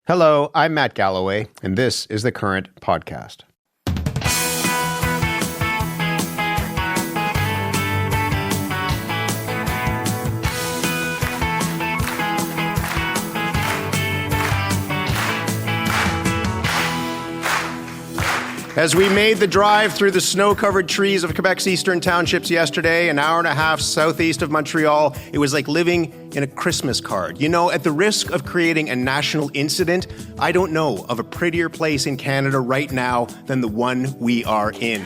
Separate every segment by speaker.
Speaker 1: Hello, I'm Matt Galloway, and this is the Current Podcast. As we made the drive through the snow-covered trees of Quebec's eastern townships yesterday, an hour and a half southeast of Montreal, it was like living in a Christmas card. You know, at the risk of creating a national incident, I don't know of a prettier place in Canada right now than the one we are in.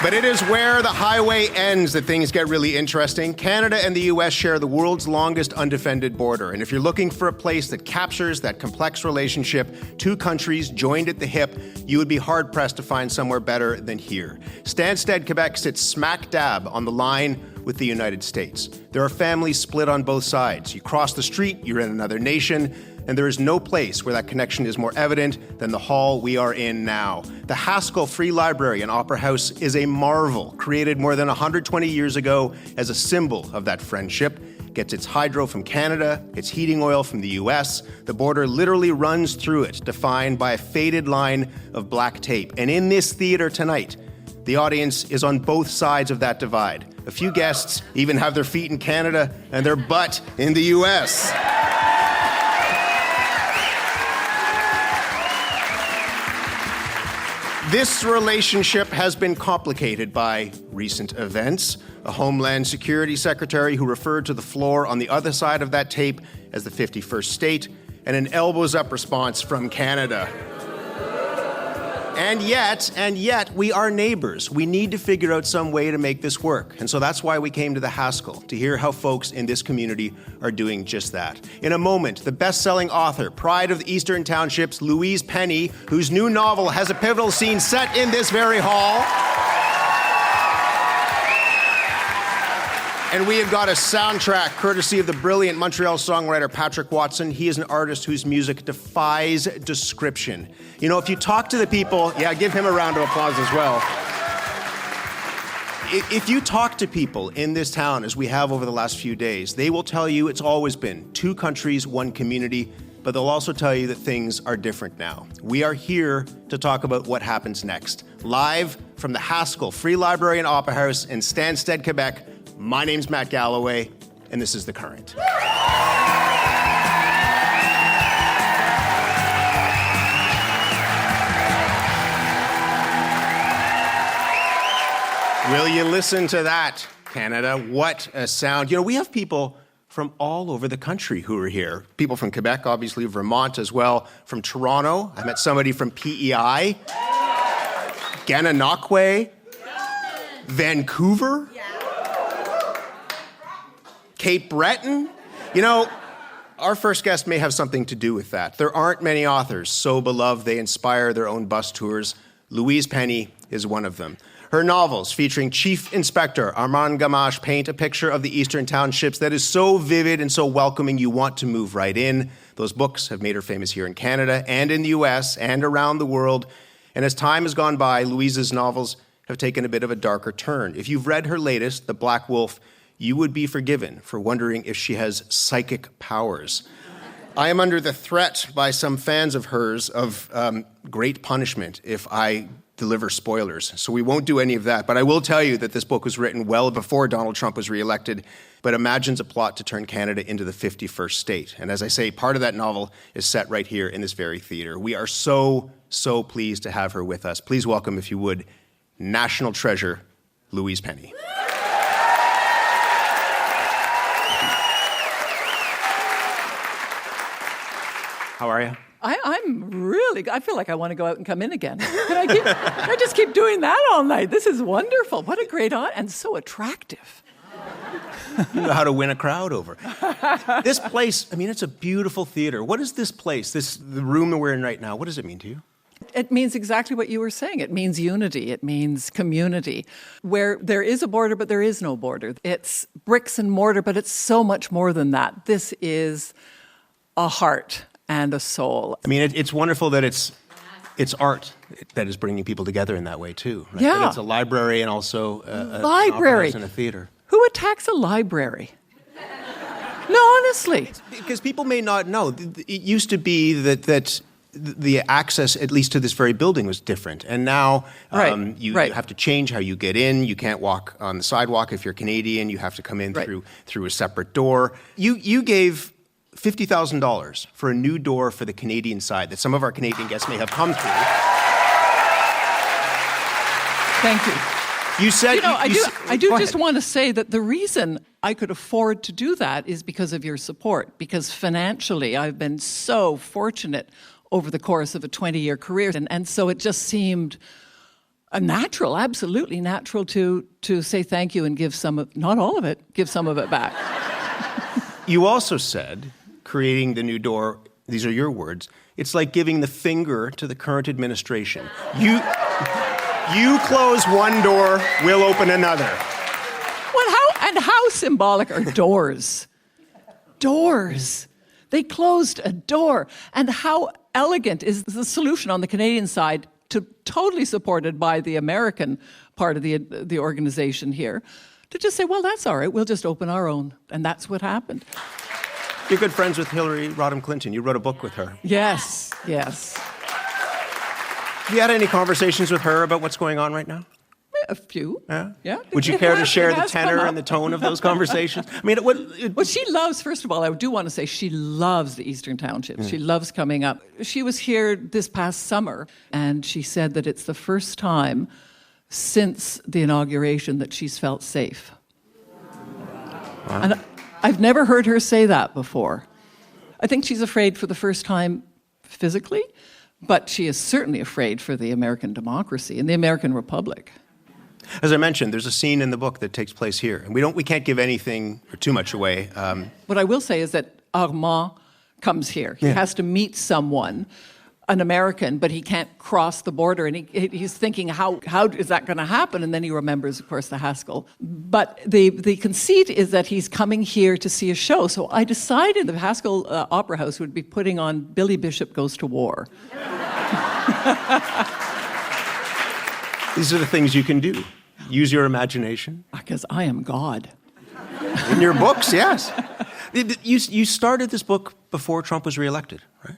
Speaker 1: But it is where the highway ends that things get really interesting. Canada and the U.S. share the world's longest undefended border. And if you're looking for a place that captures that complex relationship, two countries joined at the hip, you would be hard-pressed to find somewhere better than here. Stanstead, Quebec sits smack dab on the line with the United States. There are families split on both sides. You cross the street, you're in another nation, and there is no place where that connection is more evident than the hall we are in now. The Haskell Free Library and Opera House is a marvel, created more than 120 years ago as a symbol of that friendship. Gets its hydro from Canada, its heating oil from the U.S. The border literally runs through it, defined by a faded line of black tape. And in this theater tonight, the audience is on both sides of that divide. A few guests even have their feet in Canada and their butt in the U.S. This relationship has been complicated by recent events. A Homeland Security Secretary who referred to the floor on the other side of that tape as the 51st state, and an elbows-up response from Canada. And yet, we are neighbors. We need to figure out some way to make this work. And so that's why we came to the Haskell, to hear how folks in this community are doing just that. In a moment, the best-selling author, pride of the Eastern Townships, Louise Penny, whose new novel has a pivotal scene set in this very hall. And we have got a soundtrack courtesy of the brilliant Montreal songwriter Patrick Watson. He is an artist whose music defies description. You know, if you talk to the people, give him a round of applause as well. If you talk to people in this town, as we have over the last few days, they will tell you it's always been two countries, one community, but they'll also tell you that things are different now. We are here to talk about what happens next. Live from the Haskell Free Library and Opera House in Stanstead, Quebec, my name's Matt Galloway, and this is The Current. Will you listen to that, Canada? What a sound. You know, we have people from all over the country who are here. People from Quebec, obviously, Vermont as well. From Toronto, I met somebody from PEI. Gananoque. Vancouver. Cape Breton. You know, our first guest may have something to do with that. There aren't many authors so beloved they inspire their own bus tours. Louise Penny is one of them. Her novels, featuring Chief Inspector Armand Gamache, paint a picture of the Eastern Townships that is so vivid and so welcoming you want to move right in. Those books have made her famous here in Canada and in the U.S. and around the world. And as time has gone by, Louise's novels have taken a bit of a darker turn. If you've read her latest, The Black Wolf, you would be forgiven for wondering if she has psychic powers. I am under the threat by some fans of hers of great punishment if I deliver spoilers, so we won't do any of that. But I will tell you that this book was written well before Donald Trump was reelected, but imagines a plot to turn Canada into the 51st state. And as I say, part of that novel is set right here in this very theater. We are so pleased to have her with us. Please welcome, if you would, national treasure, Louise Penny. How are you?
Speaker 2: I'm really, I feel like I want to go out and come in again. Can I just keep doing that all night? This is wonderful. What a great audience, and so attractive.
Speaker 1: You know how to win a crowd over. This place, I mean, it's a beautiful theater. What is this place, the room that we're in right now, what does it mean to you?
Speaker 2: It means exactly what you were saying. It means unity. It means community. Where there is a border, but there is no border. It's bricks and mortar, but it's so much more than that. This is a heart and a soul. I
Speaker 1: mean, it's wonderful that it's art that is bringing people together in that way, too. Right?
Speaker 2: Yeah.
Speaker 1: That it's a library and also a
Speaker 2: library
Speaker 1: and a theater.
Speaker 2: Who attacks a library? No, honestly.
Speaker 1: Because people may not know. It used to be that the access, at least to this very building, was different. And now you have to change how you get in. You can't walk on the sidewalk if you're Canadian. You have to come in through a separate door. You gave $50,000 for a new door for the Canadian side that some of our Canadian guests may have come through.
Speaker 2: Thank you.
Speaker 1: You said...
Speaker 2: I do just want to say that the reason I could afford to do that is because of your support. Because financially, I've been so fortunate over the course of a 20-year career. And so it just seemed natural, absolutely natural to say thank you and give some of, not all of it, give some of it back.
Speaker 1: You also said, creating the new door, these are your words, it's like giving the finger to the current administration. You close one door, we'll open another.
Speaker 2: Well, how symbolic are doors? Doors. They closed a door. And how elegant is the solution on the Canadian side, totally supported by the American part of the organization here, to just say, well, that's all right, we'll just open our own. And that's what happened.
Speaker 1: You're good friends with Hillary Rodham Clinton. You wrote a book with her.
Speaker 2: Yes.
Speaker 1: Have you had any conversations with her about what's going on right now?
Speaker 2: A few. Yeah.
Speaker 1: Would you care to share the tenor and the tone of those conversations? I mean,
Speaker 2: well, she loves, first of all, I do want to say she loves the Eastern Townships. She loves coming up. She was here this past summer, and she said that it's the first time since the inauguration that she's felt safe. Wow. And I've never heard her say that before. I think she's afraid for the first time physically, but she is certainly afraid for the American democracy and the American Republic.
Speaker 1: As I mentioned, there's a scene in the book that takes place here, and we can't give anything or too much away.
Speaker 2: What I will say is that Armand comes here. He has to meet someone, an American, but he can't cross the border, and he's thinking, how is that going to happen? And then he remembers, of course, the Haskell. But the conceit is that he's coming here to see a show. So I decided the Haskell Opera House would be putting on Billy Bishop Goes to War.
Speaker 1: These are the things you can do. Use your imagination.
Speaker 2: Because I am God.
Speaker 1: In your books, yes. You started this book before Trump was reelected, right?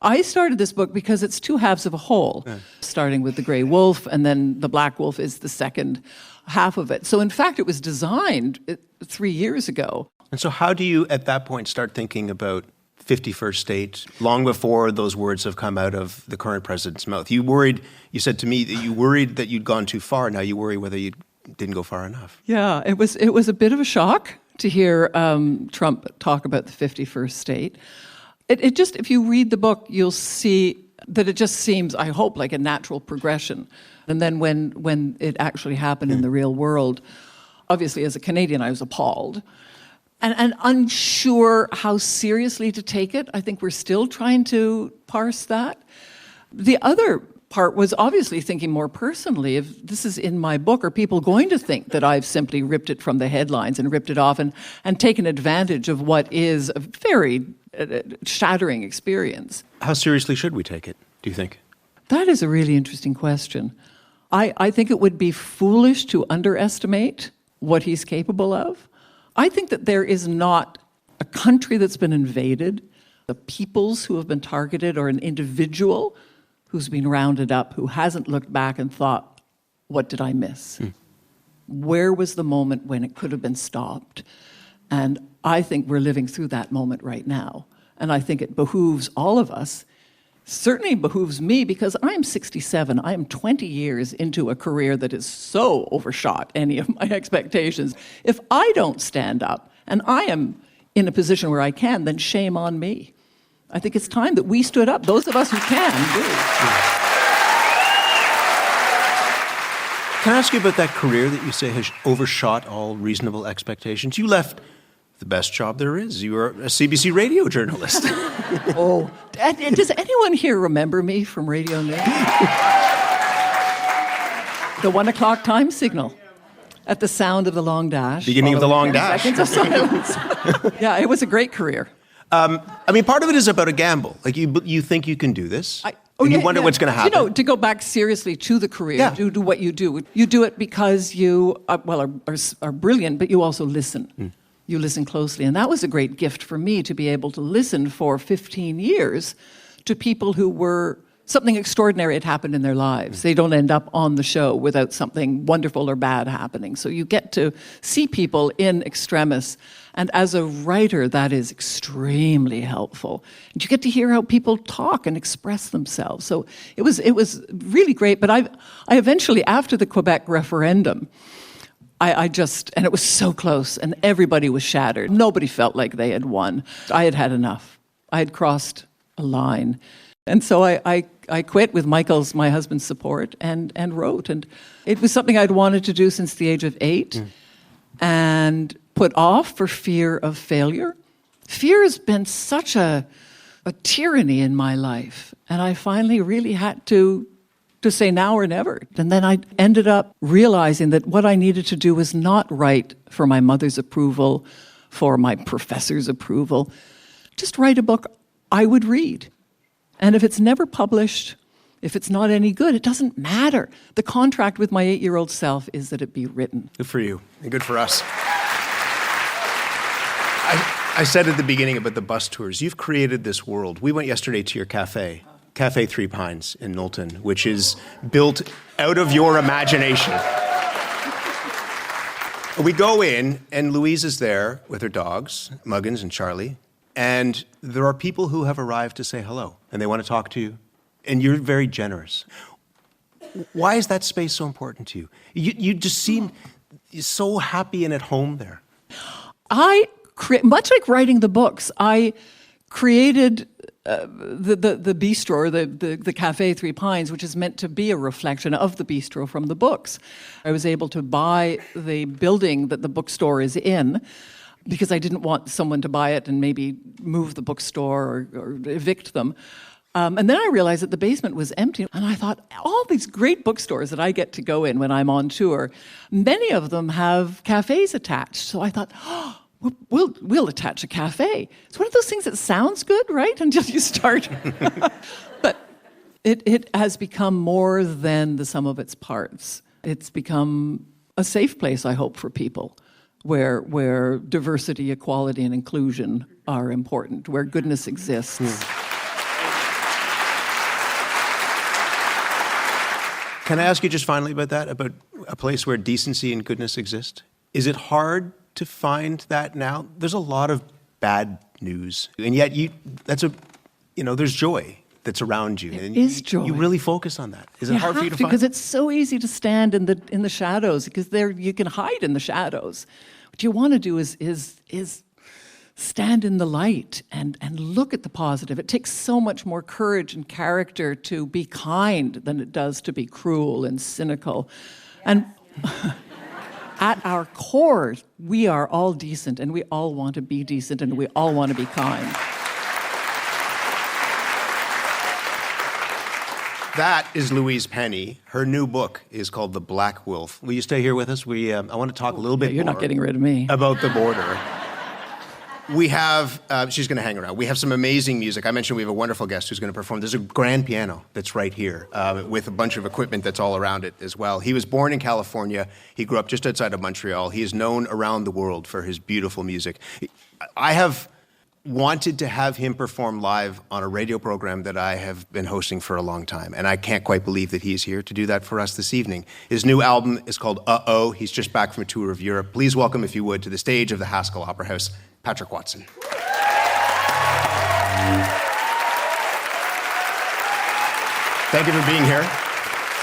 Speaker 2: I started this book because it's two halves of a whole, starting with the gray wolf, and then the black wolf is the second half of it. So in fact, it was designed 3 years ago.
Speaker 1: And so how do you, at that point, start thinking about 51st state, long before those words have come out of the current president's mouth? You said to me that you worried that you'd gone too far. Now you worry whether you didn't go far enough.
Speaker 2: Yeah, it was a bit of a shock to hear Trump talk about the 51st state. It just, if you read the book, you'll see that it just seems, I hope, like a natural progression. And then when it actually happened in the real world, obviously as a Canadian, I was appalled. And unsure how seriously to take it. I think we're still trying to parse that. The other part was obviously thinking more personally, if this is in my book, are people going to think that I've simply ripped it from the headlines and ripped it off and taken advantage of what is a very shattering experience?
Speaker 1: How seriously should we take it, do you think?
Speaker 2: That is a really interesting question. I think it would be foolish to underestimate what he's capable of. I think that there is not a country that's been invaded, the peoples who have been targeted, or an individual who's been rounded up who hasn't looked back and thought, what did I miss? Where was the moment when it could have been stopped? And I think we're living through that moment right now. And I think it behooves all of us. Certainly behooves me, because I'm 67. I am 20 years into a career that is so overshot any of my expectations. If I don't stand up, and I am in a position where I can, then shame on me. I think it's time that we stood up, those of us who can do.
Speaker 1: Can I ask you about that career that you say has overshot all reasonable expectations? You left the best job there is. You were a CBC radio journalist.
Speaker 2: Oh, does anyone here remember me from Radio News? The 1 o'clock time signal at the sound of the long dash.
Speaker 1: Beginning of the long dash.
Speaker 2: Seconds of silence. Yeah, it was a great career.
Speaker 1: I mean, part of it is about a gamble. Like, you think you can do this? And you wonder what's going to happen.
Speaker 2: To go back seriously to the career, do what you do. You do it because you, are brilliant, but you also listen. You listen closely. And that was a great gift for me, to be able to listen for 15 years to people who were, something extraordinary had happened in their lives. They don't end up on the show without something wonderful or bad happening. So you get to see people in extremis. And as a writer, that is extremely helpful. And you get to hear how people talk and express themselves. So it was really great. But I eventually, after the Quebec referendum, and it was so close, and everybody was shattered. Nobody felt like they had won. I had had enough. I had crossed a line. And so I quit with my husband's support, and wrote. And it was something I'd wanted to do since the age of 8, and put off for fear of failure. Fear has been such a tyranny in my life, and I finally really had to say now or never. And then I ended up realizing that what I needed to do was not write for my mother's approval, for my professor's approval. Just write a book I would read. And if it's never published, if it's not any good, it doesn't matter. The contract with my 8-year-old self is that it be written.
Speaker 1: Good for you, and good for us. I said at the beginning about the bus tours. You've created this world. We went yesterday to your cafe. Cafe Three Pines in Knowlton, which is built out of your imagination. We go in, and Louise is there with her dogs, Muggins and Charlie, and there are people who have arrived to say hello, and they want to talk to you, and you're very generous. Why is that space so important to you? You just seem so happy and at home there.
Speaker 2: Much like writing the books, I created the bistro, the Cafe Three Pines, which is meant to be a reflection of the bistro from the books. I was able to buy the building that the bookstore is in, because I didn't want someone to buy it and maybe move the bookstore or evict them. And then I realized that the basement was empty. And I thought, all these great bookstores that I get to go in when I'm on tour, many of them have cafes attached. So I thought, we'll attach a cafe. It's one of those things that sounds good, right? Until you start. But it has become more than the sum of its parts. It's become a safe place, I hope, for people, where diversity, equality, and inclusion are important, where goodness exists.
Speaker 1: Can I ask you just finally about that, about a place where decency and goodness exist? Is it hard to find that now? There's a lot of bad news, and yet there's joy that's around you.
Speaker 2: There is joy.
Speaker 1: You really focus on that. Is it hard for you to find?
Speaker 2: Because it's so easy to stand in the shadows, because there you can hide in the shadows. What you want to do is stand in the light and look at the positive. It takes so much more courage and character to be kind than it does to be cruel and cynical. And at our core, we are all decent, and we all want to be decent, and we all want to be kind.
Speaker 1: That is Louise Penny. Her new book is called The Black Wolf. Will you stay here with us? I want to talk a little bit more.
Speaker 2: You're not getting rid of me.
Speaker 1: About the border. We have, she's going to hang around. We have some amazing music. I mentioned we have a wonderful guest who's going to perform. There's a grand piano that's right here with a bunch of equipment that's all around it as well. He was born in California. He grew up just outside of Montreal. He is known around the world for his beautiful music. I have wanted to have him perform live on a radio program that I have been hosting for a long time, and I can't quite believe that he's here to do that for us this evening. His new album is called Uh-Oh. He's just back from a tour of Europe. Please welcome, if you would, to the stage of the Haskell Opera House, Patrick Watson. Thank you for being here.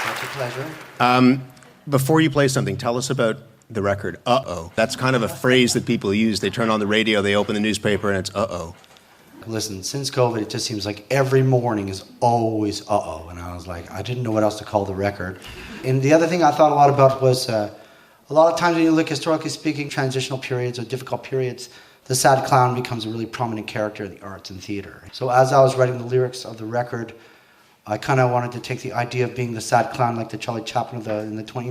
Speaker 3: Such a pleasure.
Speaker 1: Before you play something, tell us about the record, Uh-Oh. That's kind of a phrase that people use. They turn on the radio, they open the newspaper, and it's Uh-Oh.
Speaker 3: Listen, since COVID, it just seems like every morning is always Uh-Oh. And I was like, I didn't know what else to call the record. And the other thing I thought a lot about was a lot of times when you look, historically speaking, transitional periods or difficult periods, the sad clown becomes a really prominent character in the arts and theater. So as I was writing the lyrics of the record, I kind of wanted to take the idea of being the sad clown, like the Charlie Chaplin in the 20,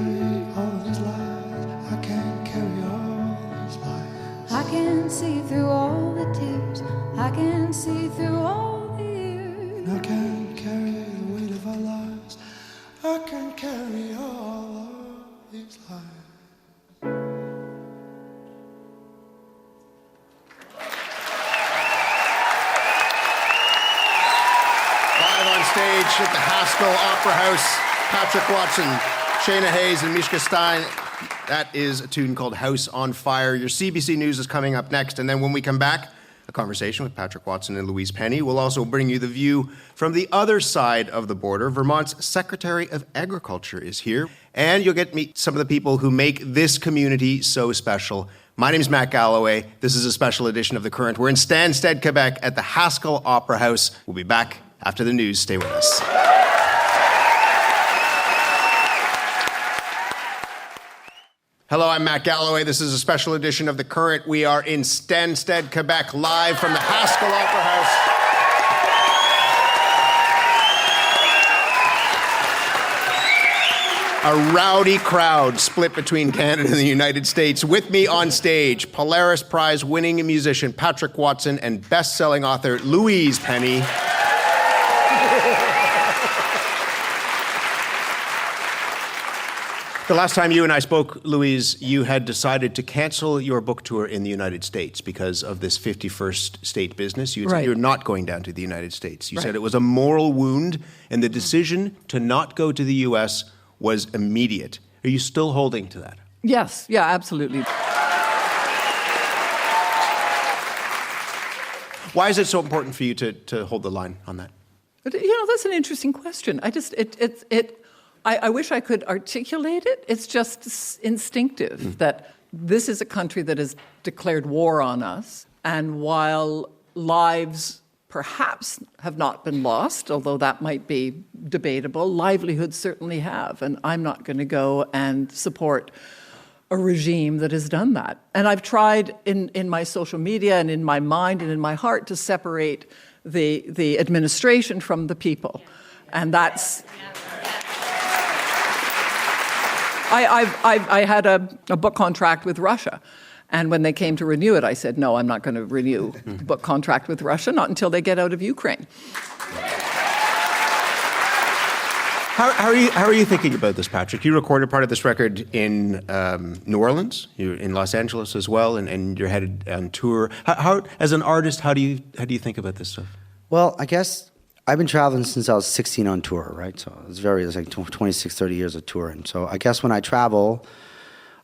Speaker 3: carry all these lies. I can't carry all these lies.
Speaker 4: I can see through all the tears. I can see through all the years.
Speaker 3: I can't carry the weight of our lives. I can carry all of these lies.
Speaker 1: Stage at the Haskell Opera House, Patrick Watson, Shayna Hayes, and Mishka Stein. That is a tune called House on Fire. Your CBC News is coming up next, and then when we come back, a conversation with Patrick Watson and Louise Penny. We'll also bring you the view from the other side of the border. Vermont's Secretary of Agriculture is here, and you'll get to meet some of the people who make this community so special. My name is Matt Galloway. This is a special edition of The Current. We're in Stanstead, Quebec at the Haskell Opera House. We'll be back after the news. Stay with us. Hello, I'm Matt Galloway. This is a special edition of The Current. We are in Stanstead, Quebec, live from the Haskell Opera House. A rowdy crowd split between Canada and the United States. With me on stage, Polaris Prize-winning musician Patrick Watson and best-selling author Louise Penny. The last time you and I spoke, Louise, you had decided to cancel your book tour in the United States because of this 51st state business. You said you're not going down to the United States. You said it was a moral wound, and the decision to not go to the U.S. was immediate. Are you still holding to that?
Speaker 2: Yes, yeah, absolutely.
Speaker 1: Why is it so important for you to hold the line on that?
Speaker 2: But, that's an interesting question. I wish I could articulate it. It's just instinctive that this is a country that has declared war on us. And while lives perhaps have not been lost, although that might be debatable, livelihoods certainly have. And I'm not going to go and support a regime that has done that. And I've tried in my social media and in my mind and in my heart to separate the administration from the people. And that's... I had a book contract with Russia, and when they came to renew it, I said, no, I'm not going to renew the book contract with Russia, not until they get out of Ukraine.
Speaker 1: How are you thinking about this, Patrick? You recorded part of this record in New Orleans, you're in Los Angeles as well, and you're headed on tour. How, as an artist, how do you think about this stuff?
Speaker 3: Well, I guess I've been traveling since I was 16 on tour, right? So it's like 26, 30 years of touring. So I guess when I travel,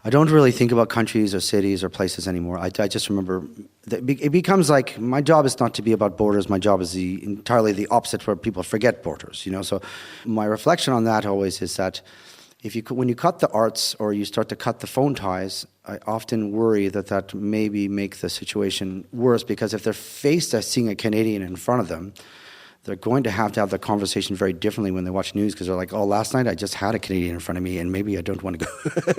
Speaker 3: I don't really think about countries or cities or places anymore. I just remember, it becomes like, my job is not to be about borders. My job is entirely the opposite, where people forget borders, So my reflection on that always is that when you cut the arts or you start to cut the phone ties, I often worry that maybe make the situation worse, because if they're faced as seeing a Canadian in front of them, they're going to have the conversation very differently when they watch news, because they're like, oh, last night I just had a Canadian in front of me, and maybe I don't want to go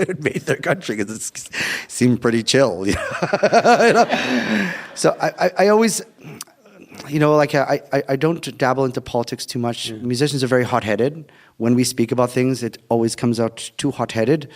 Speaker 3: invade their country because it seemed pretty chill. So I always, I don't dabble into politics too much. Musicians are very hot-headed. When we speak about things, it always comes out too hot-headed.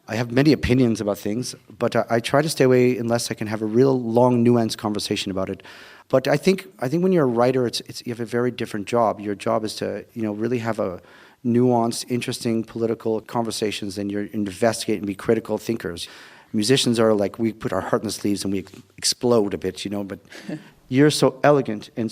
Speaker 3: I have many opinions about things, but I try to stay away unless I can have a real long, nuanced conversation about it. But I think when you're a writer, you have a very different job. Your job is to really have a nuanced, interesting political conversations, and you're investigate and be critical thinkers. Musicians are like, we put our heart in the sleeves and we explode a bit, but you're so elegant and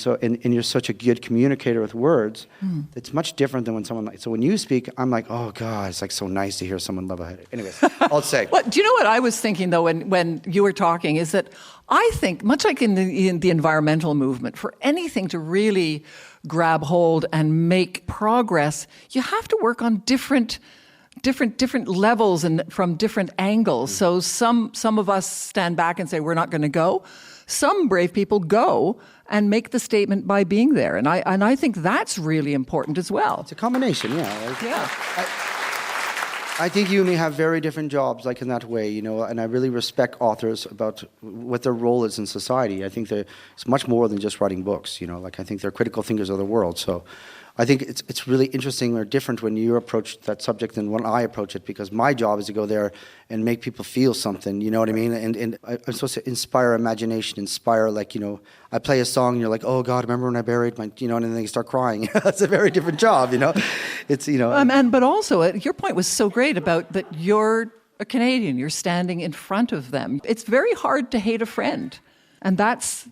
Speaker 3: you're such a good communicator with words. It's much different than when so when you speak, I'm like, oh God, it's like so nice to hear someone level-headed. Anyways, I'll say.
Speaker 2: Well, do you know what I was thinking though when you were talking is that I think, much like in the environmental movement, for anything to really grab hold and make progress, you have to work on different levels and from different angles. So some of us stand back and say we're not going to go. Some brave people go and make the statement by being there, and I think that's really important as well.
Speaker 3: It's a combination, yeah. I think you and me have very different jobs, like in that way, and I really respect authors about what their role is in society. I think that it's much more than just writing books, I think they're critical thinkers of the world. So I think it's really interesting or different when you approach that subject than when I approach it, because my job is to go there and make people feel something, you know what I mean? And I'm supposed to inspire imagination, inspire, like, you know, I play a song and you're like, oh God, remember when I buried my, you know, and then they start crying. That's a very different job, you know? It's, you know.
Speaker 2: But also, your point was so great about that you're a Canadian, you're standing in front of them. It's very hard to hate a friend. And that's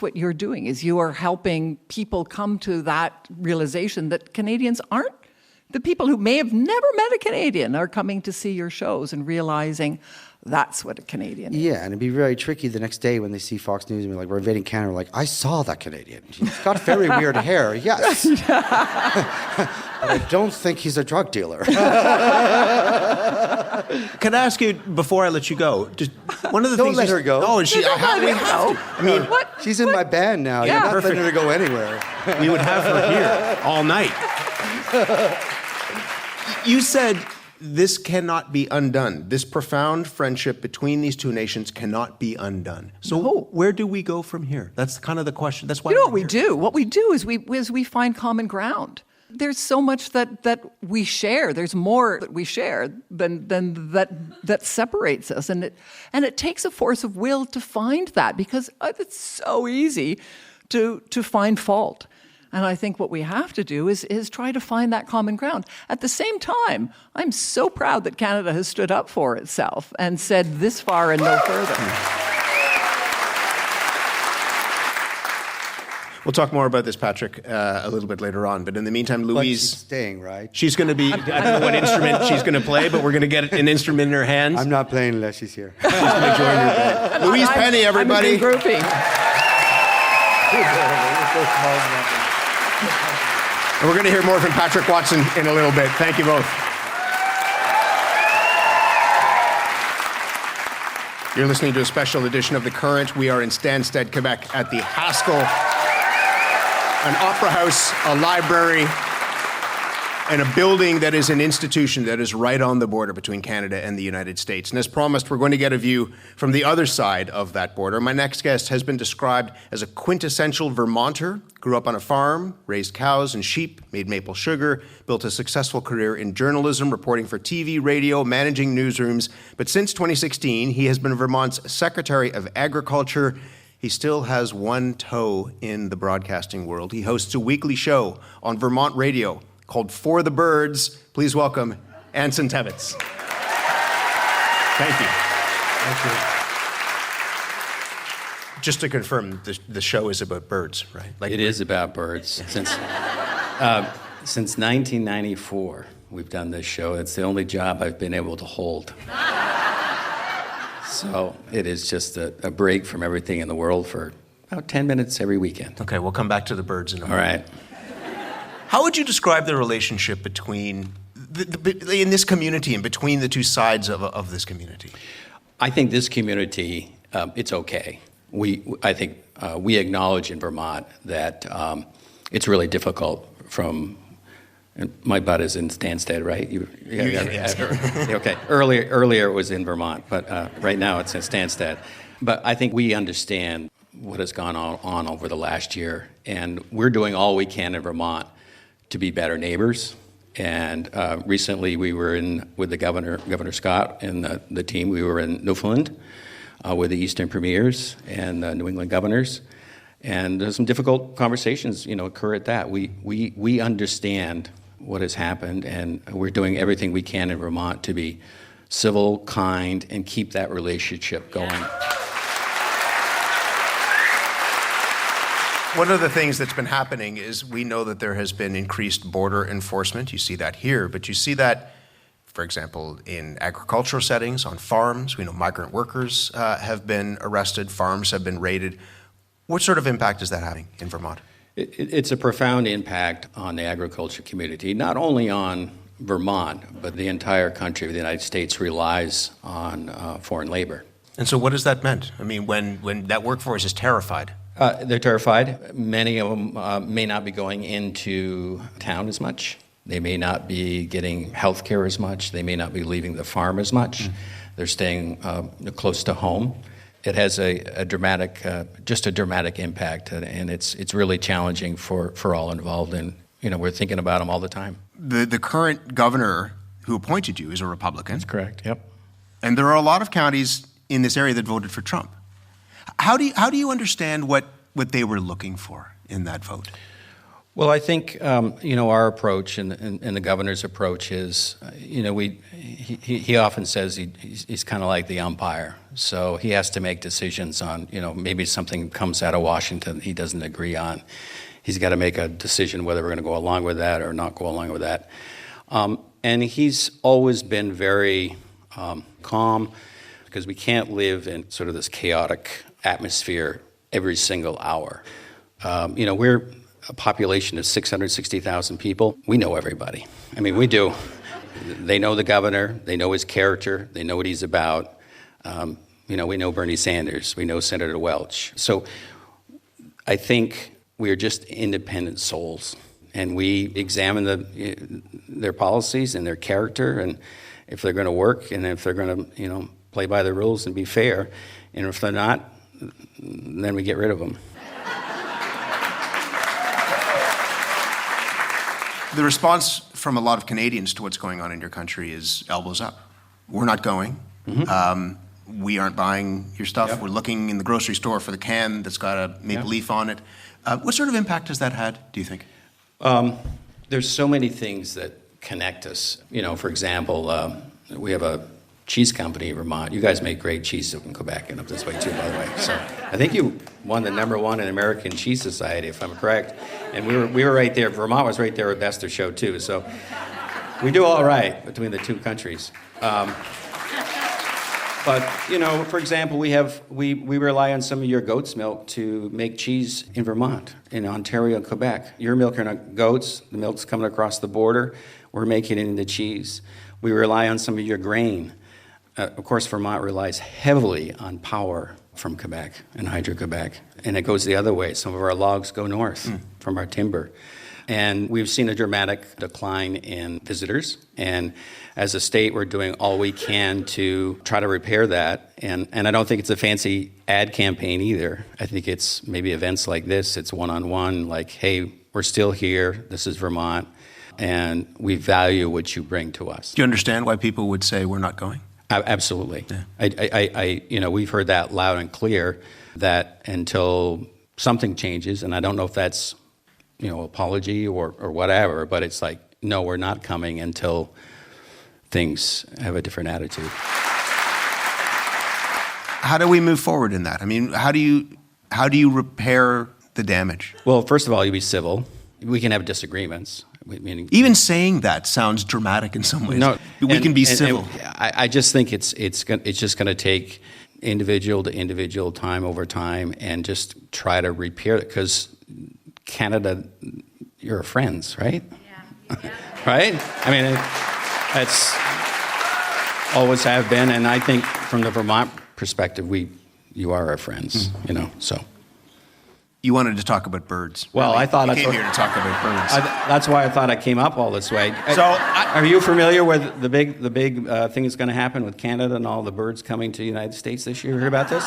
Speaker 2: what you're doing, is you are helping people come to that realization that Canadians aren't, the people who may have never met a Canadian are coming to see your shows and realizing that's what a Canadian is.
Speaker 3: Yeah, and it'd be very tricky the next day when they see Fox News and be like, we're invading Canada. We're like, I saw that Canadian. He's got very weird hair, yes. But I don't think he's a drug dealer.
Speaker 1: Can I ask you, before I let you go, just one of the
Speaker 3: Don't
Speaker 1: things...
Speaker 3: let her go.
Speaker 1: No, we have to. I mean,
Speaker 2: What?
Speaker 3: She's in my band now.
Speaker 2: Yeah.
Speaker 3: You're not
Speaker 1: Perfect.
Speaker 3: letting her go anywhere.
Speaker 1: we would have her here all night. You said this cannot be undone. This profound friendship between these two nations cannot be undone. So where do we go from here? That's kind of the question. That's why
Speaker 2: You know
Speaker 1: we're
Speaker 2: what we
Speaker 1: here.
Speaker 2: do? What we do is we find common ground. There's so much that we share. There's more that we share than that separates us, and it takes a force of will to find that, because it's so easy to find fault. And I think what we have to do is try to find that common ground. At the same time, I'm so proud that Canada has stood up for itself and said this far and no further.
Speaker 1: We'll talk more about this, Patrick, a little bit later on. But in the meantime,
Speaker 3: But
Speaker 1: Louise...
Speaker 3: she's staying, right?
Speaker 1: She's going to be... I don't know what instrument she's going to play, but we're going to get an instrument in her hands.
Speaker 3: I'm not playing unless she's here.
Speaker 1: She's going to join your band. Louise Penny, everybody.
Speaker 2: I'm a big groupie.
Speaker 1: And we're going to hear more from Patrick Watson in a little bit. Thank you both. You're listening to a special edition of The Current. We are in Stanstead, Quebec at the Haskell, an opera house, a library, and a building that is an institution that is right on the border between Canada and the United States. And as promised, we're going to get a view from the other side of that border. My next guest has been described as a quintessential Vermonter, grew up on a farm, raised cows and sheep, made maple sugar, built a successful career in journalism, reporting for TV, radio, managing newsrooms. But since 2016, he has been Vermont's Secretary of Agriculture. He still has one toe in the broadcasting world. He hosts a weekly show on Vermont radio called For the Birds. Please welcome Anson Tebbets. Thank you.
Speaker 3: Thank you.
Speaker 1: Just to confirm, the show is about birds, right?
Speaker 5: It is about birds. Since 1994, we've done this show. It's the only job I've been able to hold. So it is just a break from everything in the world for about 10 minutes every weekend.
Speaker 1: Okay, we'll come back to the birds in a moment.
Speaker 5: All right.
Speaker 1: How would you describe the relationship between, in this community and between the two sides of this community?
Speaker 5: I think this community, it's okay. I think we acknowledge in Vermont that it's really difficult from, and my butt is in Stanstead, right? Okay. Earlier it was in Vermont, but right now it's in Stanstead. But I think we understand what has gone on over the last year, and we're doing all we can in Vermont to be better neighbors. And recently we were with the Governor Scott and the team. We were in Newfoundland with the Eastern Premiers and the New England governors. And some difficult conversations, occur at that. We understand what has happened, and we're doing everything we can in Vermont to be civil, kind, and keep that relationship going.
Speaker 1: One of the things that's been happening is we know that there has been increased border enforcement. You see that here, but you see that, for example, in agricultural settings, on farms. We know migrant workers have been arrested, farms have been raided. What sort of impact is that having in Vermont?
Speaker 5: It's a profound impact on the agriculture community, not only on Vermont, but the entire country of the United States relies on foreign labor.
Speaker 1: And so what has that meant? I mean, when that workforce is terrified.
Speaker 5: They're terrified. Many of them may not be going into town as much. They may not be getting health care as much. They may not be leaving the farm as much. They're staying close to home. It has a dramatic impact, and it's really challenging for all involved. And we're thinking about them all the time.
Speaker 1: The current governor who appointed you is a Republican.
Speaker 5: That's correct, yep.
Speaker 1: And there are a lot of counties in this area that voted for Trump. How do you understand what they were looking for in that vote?
Speaker 5: Well, I think our approach and the governor's approach is, he often says he's kind of like the umpire. So he has to make decisions on, maybe something comes out of Washington he doesn't agree on. He's got to make a decision whether we're going to go along with that or not go along with that. And he's always been very calm, because we can't live in sort of this chaotic atmosphere every single hour. We're a population of 660,000 people. We know everybody. I mean, we do. They know the governor. They know his character. They know what he's about. We know Bernie Sanders. We know Senator Welch. So I think we are just independent souls, and we examine their policies and their character, and if they're going to work, and if they're going to, play by the rules and be fair, and if they're not, then we get rid of them.
Speaker 1: The response from a lot of Canadians to what's going on in your country is elbows up. We're not going. Mm-hmm. We aren't buying your stuff. Yep. We're looking in the grocery store for the can that's got a maple leaf on it. What sort of impact has that had, do you think?
Speaker 5: There's so many things that connect us. For example, we have a cheese company in Vermont. You guys make great cheese in Quebec and up this way too, by the way. So I think you won the #1 in American Cheese Society, if I'm correct. And we were right there. Vermont was right there with Bester Show too. So we do all right between the two countries. But for example, we rely on some of your goat's milk to make cheese in Vermont, in Ontario, and Quebec. Your milk are not goats. The milk's coming across the border. We're making it into cheese. We rely on some of your grain. Of course, Vermont relies heavily on power from Quebec and Hydro-Quebec, and it goes the other way. Some of our logs go north from our timber. And we've seen a dramatic decline in visitors, and as a state, we're doing all we can to try to repair that. And I don't think it's a fancy ad campaign either. I think it's maybe events like this. It's one-on-one, like, hey, we're still here. This is Vermont, and we value what you bring to us.
Speaker 1: Do you understand why people would say we're not going?
Speaker 5: Absolutely.
Speaker 1: Yeah.
Speaker 5: We've heard that loud and clear, that until something changes, and I don't know if that's, apology or whatever, but it's like, no, we're not coming until things have a different attitude.
Speaker 1: How do we move forward in that? I mean, how do you repair the damage?
Speaker 5: Well, first of all, you be civil. We can have disagreements. Meaning,
Speaker 1: even saying that sounds dramatic in some ways. No, we can be civil.
Speaker 5: I just think it's just going to take individual to individual, time over time, and just try to repair it. Because Canada, you're friends, right? Yeah. Right? I mean, that's always have been, and I think from the Vermont perspective, you are our friends. So.
Speaker 1: You wanted to talk about birds.
Speaker 5: Well, really? I thought
Speaker 1: I came here to talk about birds.
Speaker 5: That's why I thought I came up all this way. So, are you familiar with the big thing that's going to happen with Canada and all the birds coming to the United States this year? You heard about this?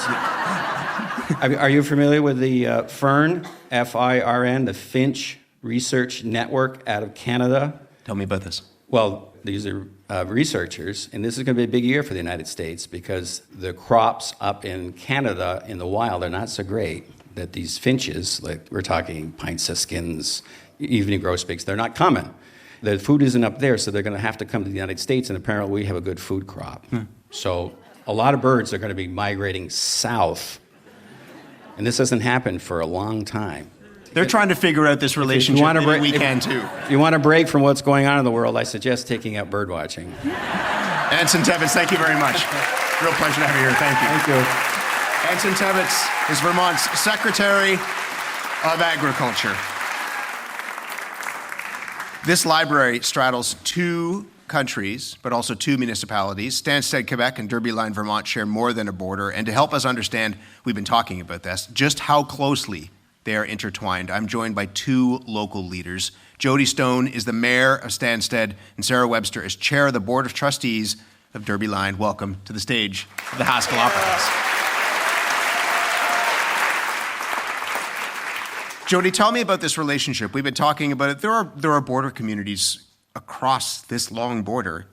Speaker 5: Are you familiar with the FIRN, FIRN, the Finch Research Network out of Canada?
Speaker 1: Tell me about this.
Speaker 5: Well, these are researchers, and this is going to be a big year for the United States, because the crops up in Canada in the wild are not so great. That these finches, like we're talking pine siskins, evening grosbeaks, they're not common. The food isn't up there, so they're going to have to come to the United States, and apparently we have a good food crop. So a lot of birds are going to be migrating south, and this hasn't happened for a long time.
Speaker 1: They're trying to figure out this relationship. Maybe we can too.
Speaker 5: If you want to break from what's going on in the world, I suggest taking up bird watching.
Speaker 1: Anson Tebbets, thank you very much. Real pleasure to have you here. Thank you.
Speaker 5: Thank you.
Speaker 1: Anson Tebbets is Vermont's Secretary of Agriculture. This library straddles 2 countries, but also 2 municipalities. Stanstead, Quebec, and Derbyline, Vermont share more than a border. And to help us understand, we've been talking about this, just how closely they are intertwined, I'm joined by 2 local leaders. Jody Stone is the mayor of Stanstead, and Sarah Webster is chair of the Board of Trustees of Derbyline. Welcome to the stage of the Haskell Opera House. Jody, tell me about this relationship. We've been talking about it. There are border communities across this long border.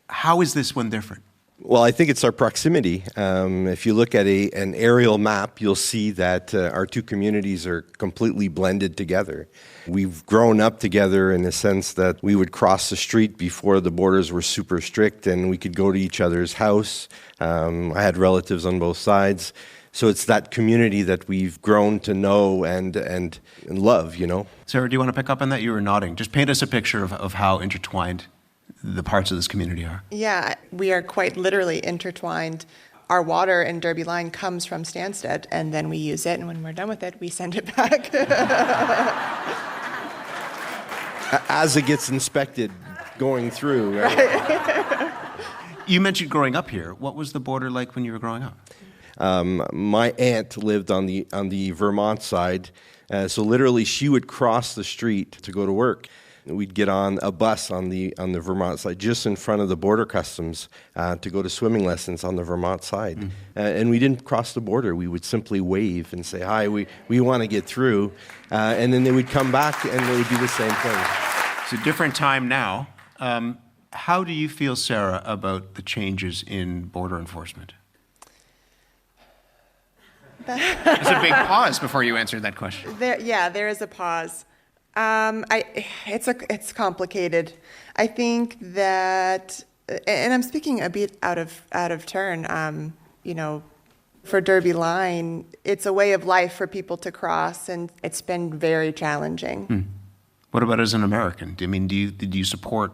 Speaker 1: How is this one different?
Speaker 6: Well, I think it's our proximity. If you look at an aerial map, you'll see that our two communities are completely blended together. We've grown up together in the sense that we would cross the street before the borders were super strict, and we could go to each other's house. I had relatives on both sides. So it's that community that we've grown to know and love, you know.
Speaker 1: Sarah, do you want to pick up on that? You were nodding. Just paint us a picture of how intertwined the parts of this community are.
Speaker 7: Yeah, we are quite literally intertwined. Our water in Derby Line comes from Stanstead, and then we use it, and when we're done with it, we send it back.
Speaker 6: As it gets inspected going through. Right?
Speaker 1: You mentioned growing up here. What was the border like when you were growing up?
Speaker 6: My aunt lived on the Vermont side, so literally she would cross the street to go to work. We'd get on a bus on the Vermont side, just in front of the border customs, to go to swimming lessons on the Vermont side. And we didn't cross the border. We would simply wave and say, hi, we want to get through. And then they would come back and they would do the same thing.
Speaker 1: It's a different time now. How do you feel, Sarah, about the changes in border enforcement? There's a big pause before you answered that question.
Speaker 7: There is a pause. It's complicated. I think that, and I'm speaking a bit out of turn. For Derby Line, it's a way of life for people to cross, and it's been very challenging.
Speaker 1: What about as an American? Do you support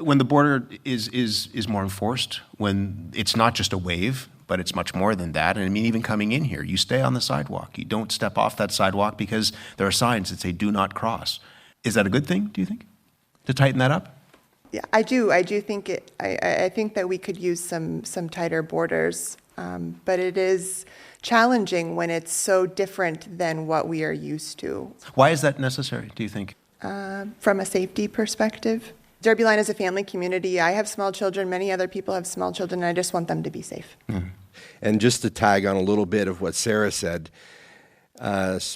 Speaker 1: when the border is more enforced? When it's not just a wave, but it's much more than that. And even coming in here, you stay on the sidewalk. You don't step off that sidewalk because there are signs that say "Do not cross." Is that a good thing? Do you think to tighten that up?
Speaker 7: Yeah, I do. I do think it. I think that we could use some tighter borders, but it is challenging when it's so different than what we are used to.
Speaker 1: Why is that necessary? Do you think?
Speaker 7: From a safety perspective. Derby Line is a family community. I have small children. Many other people have small children, and I just want them to be safe.
Speaker 6: And just to tag on a little bit of what Sarah said,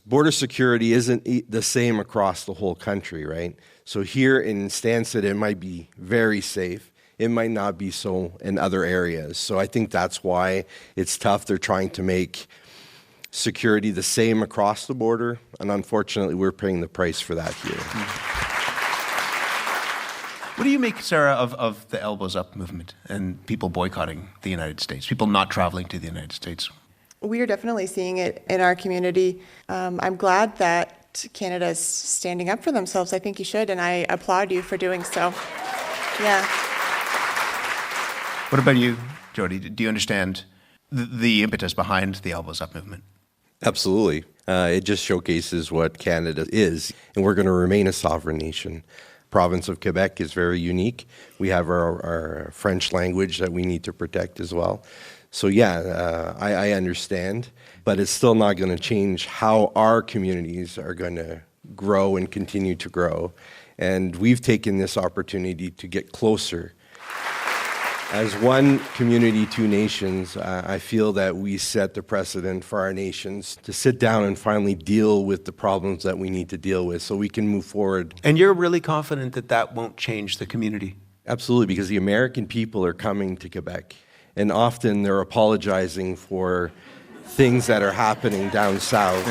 Speaker 6: border security isn't the same across the whole country, right? So here in Stanstead, it might be very safe. It might not be so in other areas. So I think that's why it's tough. They're trying to make security the same across the border, and unfortunately, we're paying the price for that here.
Speaker 1: What do you make, Sarah, of the Elbows Up movement and people boycotting the United States, people not traveling to the United States?
Speaker 7: We are definitely seeing it in our community. I'm glad that Canada is standing up for themselves. I think you should, and I applaud you for doing so. Yeah.
Speaker 1: What about you, Jody? Do you understand the impetus behind the Elbows Up movement?
Speaker 6: Absolutely. It just showcases what Canada is, and we're going to remain a sovereign nation. Province of Quebec is very unique. We have our French language that we need to protect as well. So I understand, but it's still not going to change how our communities are going to grow and continue to grow. And we've taken this opportunity to get closer. As one community, two nations, I feel that we set the precedent for our nations to sit down and finally deal with the problems that we need to deal with so we can move forward.
Speaker 1: And you're really confident that that won't change the community?
Speaker 6: Absolutely, because the American people are coming to Quebec, and often they're apologizing for things that are happening down south.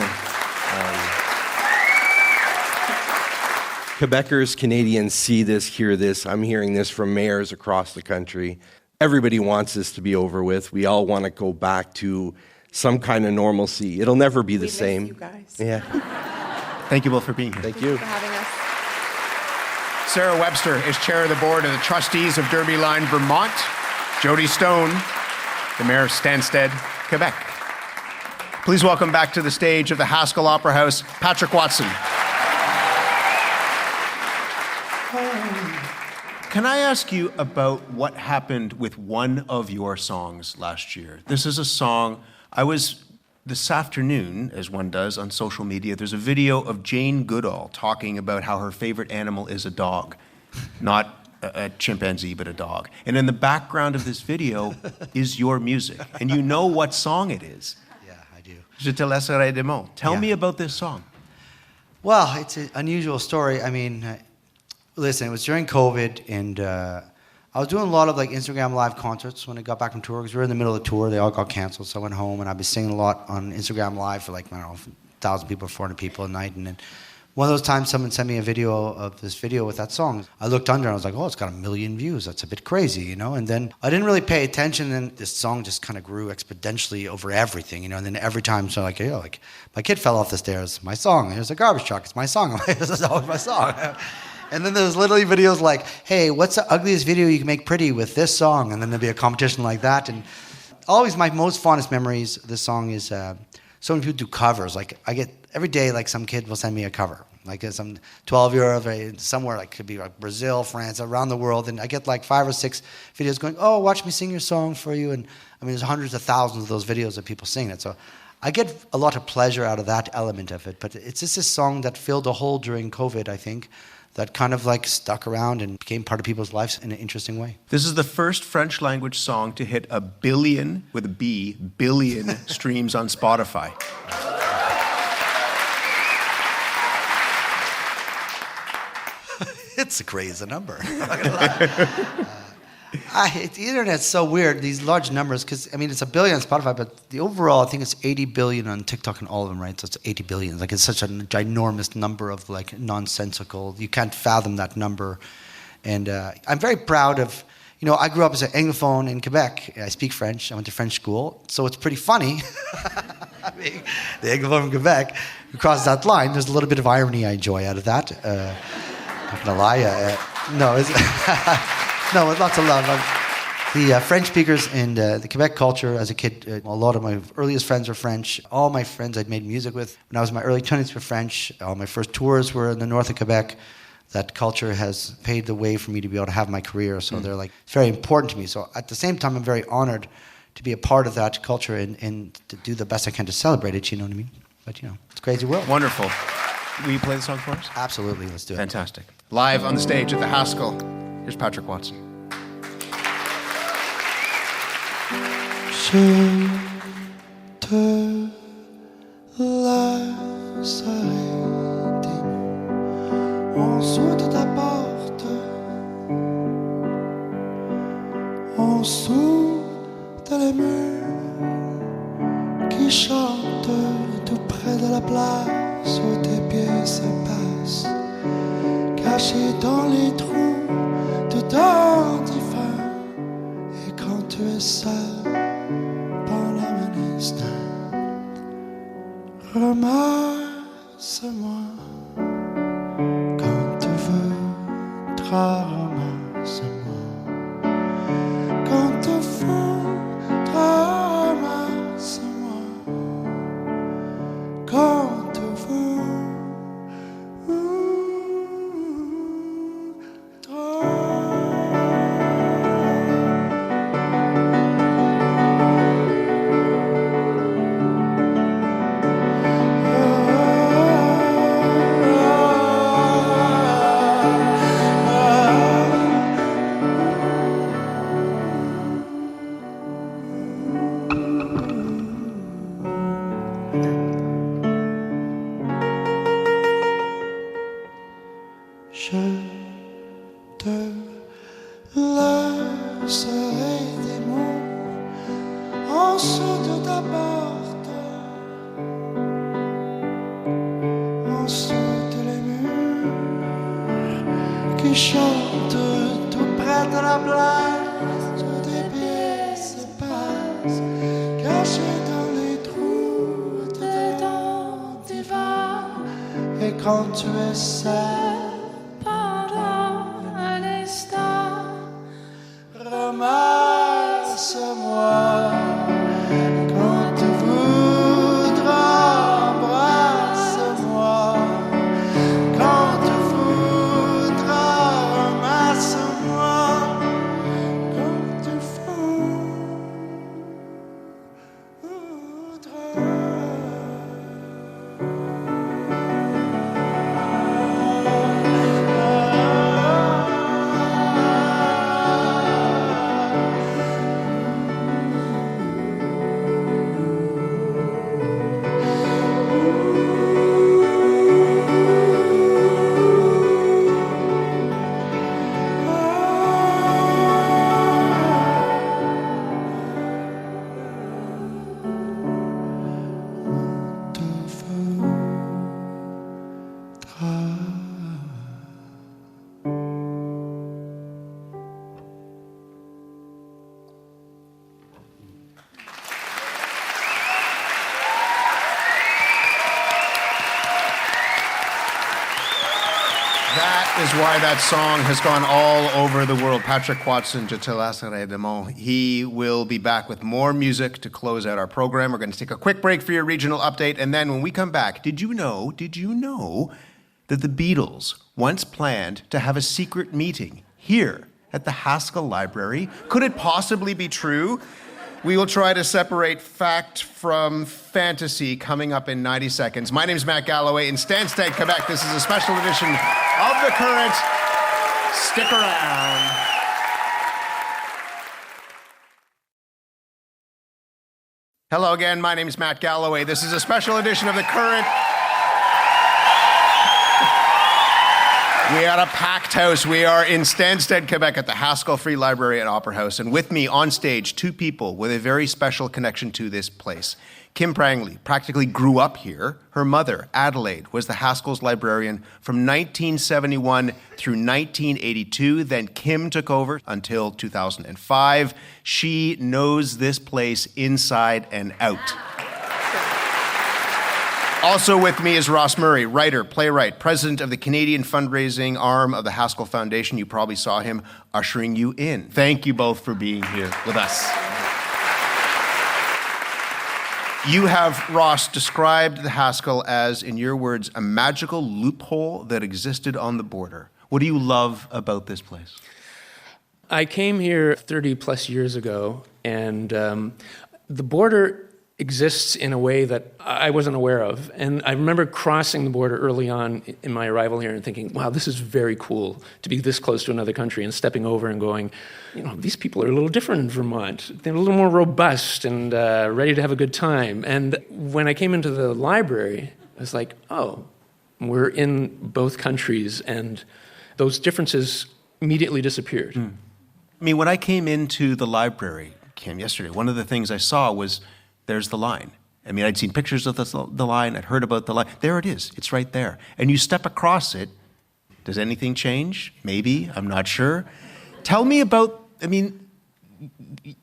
Speaker 6: Quebecers, Canadians see this, hear this. I'm hearing this from mayors across the country. Everybody wants this to be over with. We all want to go back to some kind of normalcy. It'll never be the same.
Speaker 7: Miss you guys.
Speaker 6: Yeah.
Speaker 1: Thank you both for being here.
Speaker 6: Thank you.
Speaker 7: For having us.
Speaker 1: Sarah Webster is chair of the board of the trustees of Derby Line, Vermont. Jody Stone, the mayor of Stanstead, Quebec. Please welcome back to the stage of the Haskell Opera House, Patrick Watson. Can I ask you about what happened with one of your songs last year? This is a song, this afternoon, as one does on social media, there's a video of Jane Goodall talking about how her favorite animal is a dog, not a chimpanzee, but a dog. And in the background of this video is your music, and you know what song it is.
Speaker 3: Yeah, I do.
Speaker 1: Je te laisserai des mots. Tell me about this song.
Speaker 3: Well, it's an unusual story. I mean, listen, it was during COVID, and I was doing a lot of like Instagram live concerts when I got back from tour, because we were in the middle of the tour. They all got canceled, so I went home, and I'd be singing a lot on Instagram live for like, I don't know, 1,000 people, 400 people a night. And then one of those times someone sent me a video of this video with that song. I looked under and I was like, oh, it's got 1 million views. That's a bit crazy, you know? And then I didn't really pay attention, and this song just kind of grew exponentially over everything, you know? And then every time, so like, you know, like my kid fell off the stairs, my song. There's a garbage truck, it's my song. This is always my song. And then there's literally videos like, hey, what's the ugliest video you can make pretty with this song? And then there'd be a competition like that. And always my most fondest memories of this song is so many people do covers. Like I get, every day, like some kid will send me a cover. Like some 12-year-old somewhere, like could be like Brazil, France, around the world. And I get like 5 or 6 videos going, oh, watch me sing your song for you. And I mean, there's hundreds of thousands of those videos of people singing it. So I get a lot of pleasure out of that element of it. But it's just this song that filled a hole during COVID, I think, that kind of like stuck around and became part of people's lives in an interesting way.
Speaker 1: This is the first French language song to hit 1 billion, with a B, billion streams on Spotify.
Speaker 3: It's a crazy number. I'm not gonna lie. The internet's so weird, these large numbers, because, I mean, it's 1 billion on Spotify, but the overall, I think it's 80 billion on TikTok and all of them, right? So it's 80 billion. Like, it's such a ginormous number of, like, nonsensical. You can't fathom that number. And I'm very proud of, you know, I grew up as an Anglophone in Quebec. I speak French. I went to French school. So it's pretty funny. I mean, the Anglophone from Quebec who crosses that line. There's a little bit of irony I enjoy out of that. Not gonna lie. No, no, with lots of love. The French speakers and the Quebec culture as a kid, a lot of my earliest friends were French. All my friends I'd made music with when I was in my early 20s were French. All my first tours were in the north of Quebec. That culture has paved the way for me to be able to have my career. So they're like, it's very important to me. So at the same time, I'm very honored to be a part of that culture and to do the best I can to celebrate it, you know what I mean? But, you know, it's a crazy world.
Speaker 1: Wonderful. Will you play the song for us?
Speaker 3: Absolutely, let's do it.
Speaker 1: Fantastic. Live on the stage at the Haskell, here's Patrick Watson.
Speaker 8: Je te laisserai des mots en dessous de ta porte, en dessous de les murs qui chantent tout près de la place où tes pieds se passent, cachés dans les trous de ton divin. Et quand tu es seul pendant un instant, ramasse-moi. Quand tu voudras, ramasse-moi. Quand tu voudras, ramasse-moi. Quand tu voudras.
Speaker 1: why that song has gone all over the world. Patrick Watson, Je te laisserai demain. He will be back with more music to close out our program. We're going to take a quick break for your regional update, and then when we come back, did you know that the Beatles once planned to have a secret meeting here at the Haskell Library? Could it possibly be true? We will try to separate fact from fantasy coming up in 90 seconds. My name is Matt Galloway in Stanstead, Quebec. This is a special edition of The Current. Stick around. Hello again. My name is Matt Galloway. This is a special edition of The Current. We are at a packed house. We are in Stanstead, Quebec at the Haskell Free Library and Opera House. And with me on stage, two people with a very special connection to this place. Kim Prangley practically grew up here. Her mother, Adelaide, was the Haskell's librarian from 1971 through 1982. Then Kim took over until 2005. She knows this place inside and out. Also with me is Ross Murray, writer, playwright, president of the Canadian fundraising arm of the Haskell Foundation. You probably saw him ushering you in. Thank you both for being here with us. You have, Ross, described the Haskell as, in your words, a magical loophole that existed on the border. What do you love about this place?
Speaker 9: I came here 30 plus years ago, and the border exists in a way that I wasn't aware of. And I remember crossing the border early on in my arrival here and thinking, wow, this is very cool to be this close to another country, and stepping over and going, these people are a little different in Vermont. They're a little more robust and ready to have a good time. And when I came into the library, I was like, oh, we're in both countries, and those differences immediately disappeared.
Speaker 1: I mean, when I came into the library, Kim, yesterday, one of the things I saw was there's the line. I mean, I'd seen pictures of the line. I'd heard about the line. There it is. It's right there. And you step across it. Does anything change? Maybe. I'm not sure. Tell me about,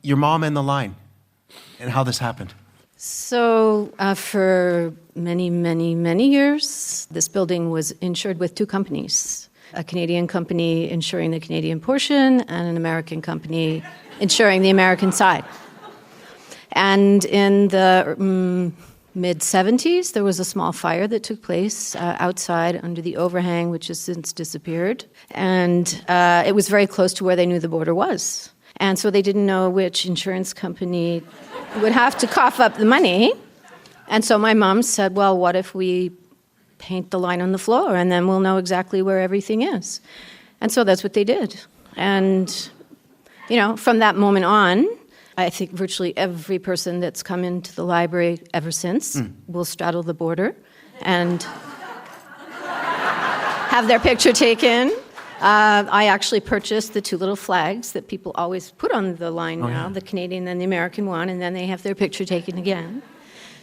Speaker 1: your mom and the line and how this happened.
Speaker 10: So for many, many, many years, this building was insured with two companies. A Canadian company insuring the Canadian portion and an American company insuring the American side. And in the mid-'70s, there was a small fire that took place outside under the overhang, which has since disappeared. And it was very close to where they knew the border was. And so they didn't know which insurance company would have to cough up the money. And so my mom said, well, what if we paint the line on the floor, and then we'll know exactly where everything is. And so that's what they did. And, from that moment on, I think virtually every person that's come into the library ever since will straddle the border and have their picture taken. I actually purchased the two little flags that people always put on the line now, the Canadian and the American one, and then they have their picture taken again.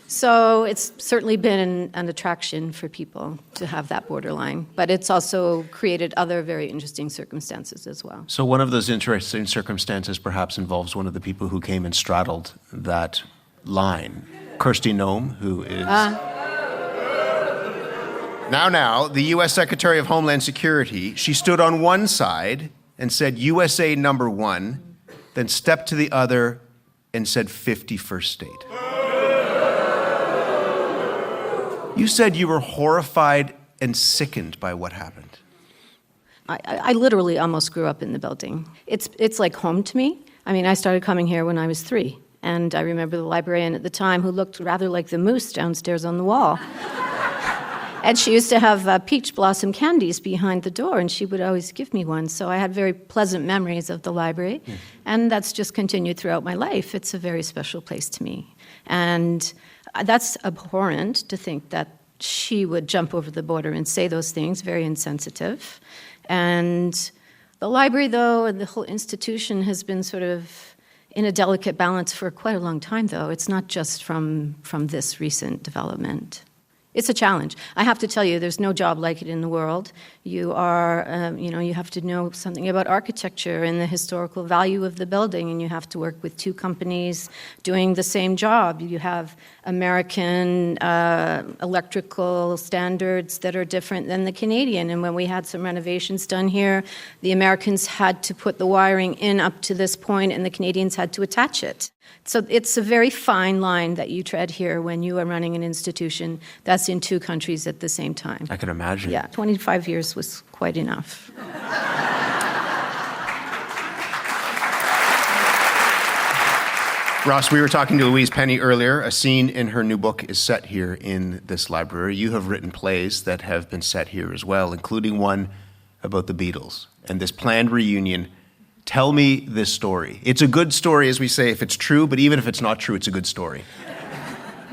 Speaker 10: So it's certainly been an attraction for people to have that borderline, but it's also created other very interesting circumstances as well.
Speaker 1: So one of those interesting circumstances perhaps involves one of the people who came and straddled that line, Kirsty Noem, who is... Now, the U.S. Secretary of Homeland Security, she stood on one side and said USA number one, then stepped to the other and said 51st state. You said you were horrified and sickened by what happened.
Speaker 10: I literally almost grew up in the building. It's like home to me. I started coming here when I was 3, and I remember the librarian at the time who looked rather like the moose downstairs on the wall. And she used to have peach blossom candies behind the door, and she would always give me one. So I had very pleasant memories of the library, and that's just continued throughout my life. It's a very special place to me. And that's abhorrent to think that she would jump over the border and say those things, very insensitive. And the library, though, and the whole institution has been sort of in a delicate balance for quite a long time, though. It's not just from this recent development. It's a challenge. I have to tell you, there's no job like it in the world. You are, you have to know something about architecture and the historical value of the building, and you have to work with two companies doing the same job. You have American electrical standards that are different than the Canadian, and when we had some renovations done here, the Americans had to put the wiring in up to this point, and the Canadians had to attach it. So it's a very fine line that you tread here when you are running an institution that's in two countries at the same time.
Speaker 1: I can imagine.
Speaker 10: Yeah, 25 years was quite enough.
Speaker 1: Ross, we were talking to Louise Penny earlier. A scene in her new book is set here in this library. You have written plays that have been set here as well, including one about the Beatles and this planned reunion. Tell me this story. It's a good story, as we say, if it's true, but even if it's not true, it's a good story.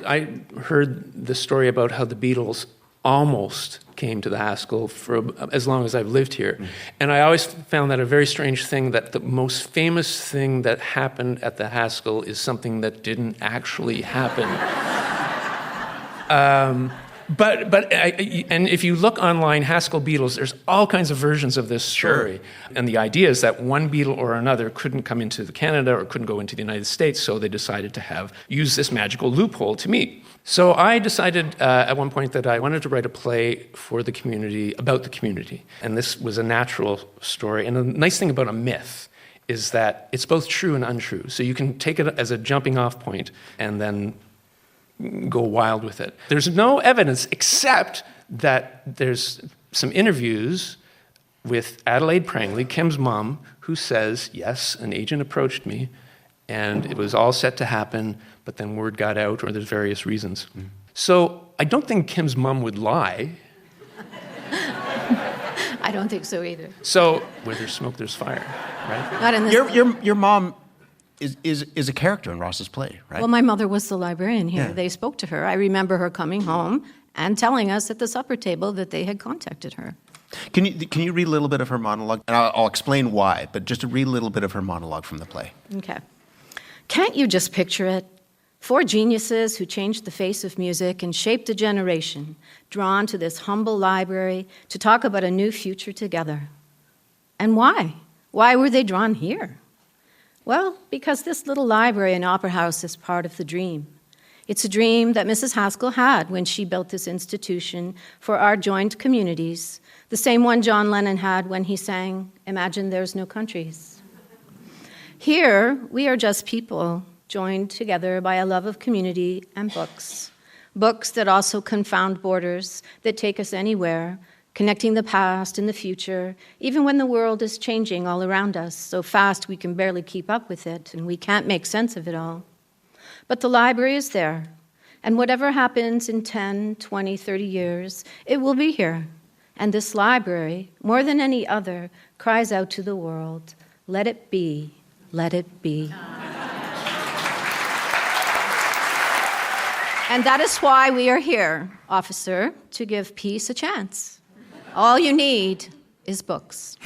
Speaker 9: I heard the story about how the Beatles almost came to the Haskell for as long as I've lived here. And I always found that a very strange thing, that the most famous thing that happened at the Haskell is something that didn't actually happen. And if you look online, Haskell Beatles, there's all kinds of versions of this story. Sure. And the idea is that one Beatle or another couldn't come into Canada or couldn't go into the United States, so they decided to use this magical loophole to meet. So I decided at one point that I wanted to write a play for the community, about the community. And this was a natural story. And the nice thing about a myth is that it's both true and untrue. So you can take it as a jumping off point and then go wild with it. There's no evidence except that there's some interviews with Adelaide Prangley, Kim's mom, who says, yes, an agent approached me, and it was all set to happen, but then word got out, or there's various reasons. So I don't think Kim's mom would lie.
Speaker 10: I don't think so either.
Speaker 9: So where there's smoke, there's fire, right?
Speaker 10: Not in this.
Speaker 1: Your mom is a character in Ross's play, right?
Speaker 10: Well, my mother was the librarian here.
Speaker 1: Yeah.
Speaker 10: They spoke to her. I remember her coming home and telling us at the supper table that they had contacted her.
Speaker 1: Can you read a little bit of her monologue? And I'll explain why, but just to read a little bit of her monologue from the play.
Speaker 10: Okay. Can't you just picture it? 4 geniuses who changed the face of music and shaped a generation, drawn to this humble library to talk about a new future together. And why? Why were they drawn here? Well, because this little library and opera house is part of the dream. It's a dream that Mrs. Haskell had when she built this institution for our joined communities, the same one John Lennon had when he sang, "Imagine There's No Countries." Here, we are just people joined together by a love of community and books. Books that also confound borders, that take us anywhere, connecting the past and the future, even when the world is changing all around us so fast we can barely keep up with it and we can't make sense of it all. But the library is there, and whatever happens in 10, 20, 30 years, it will be here. And this library, more than any other, cries out to the world, let it be, let it be. And that is why we are here, officer, to give peace a chance. All you need is books.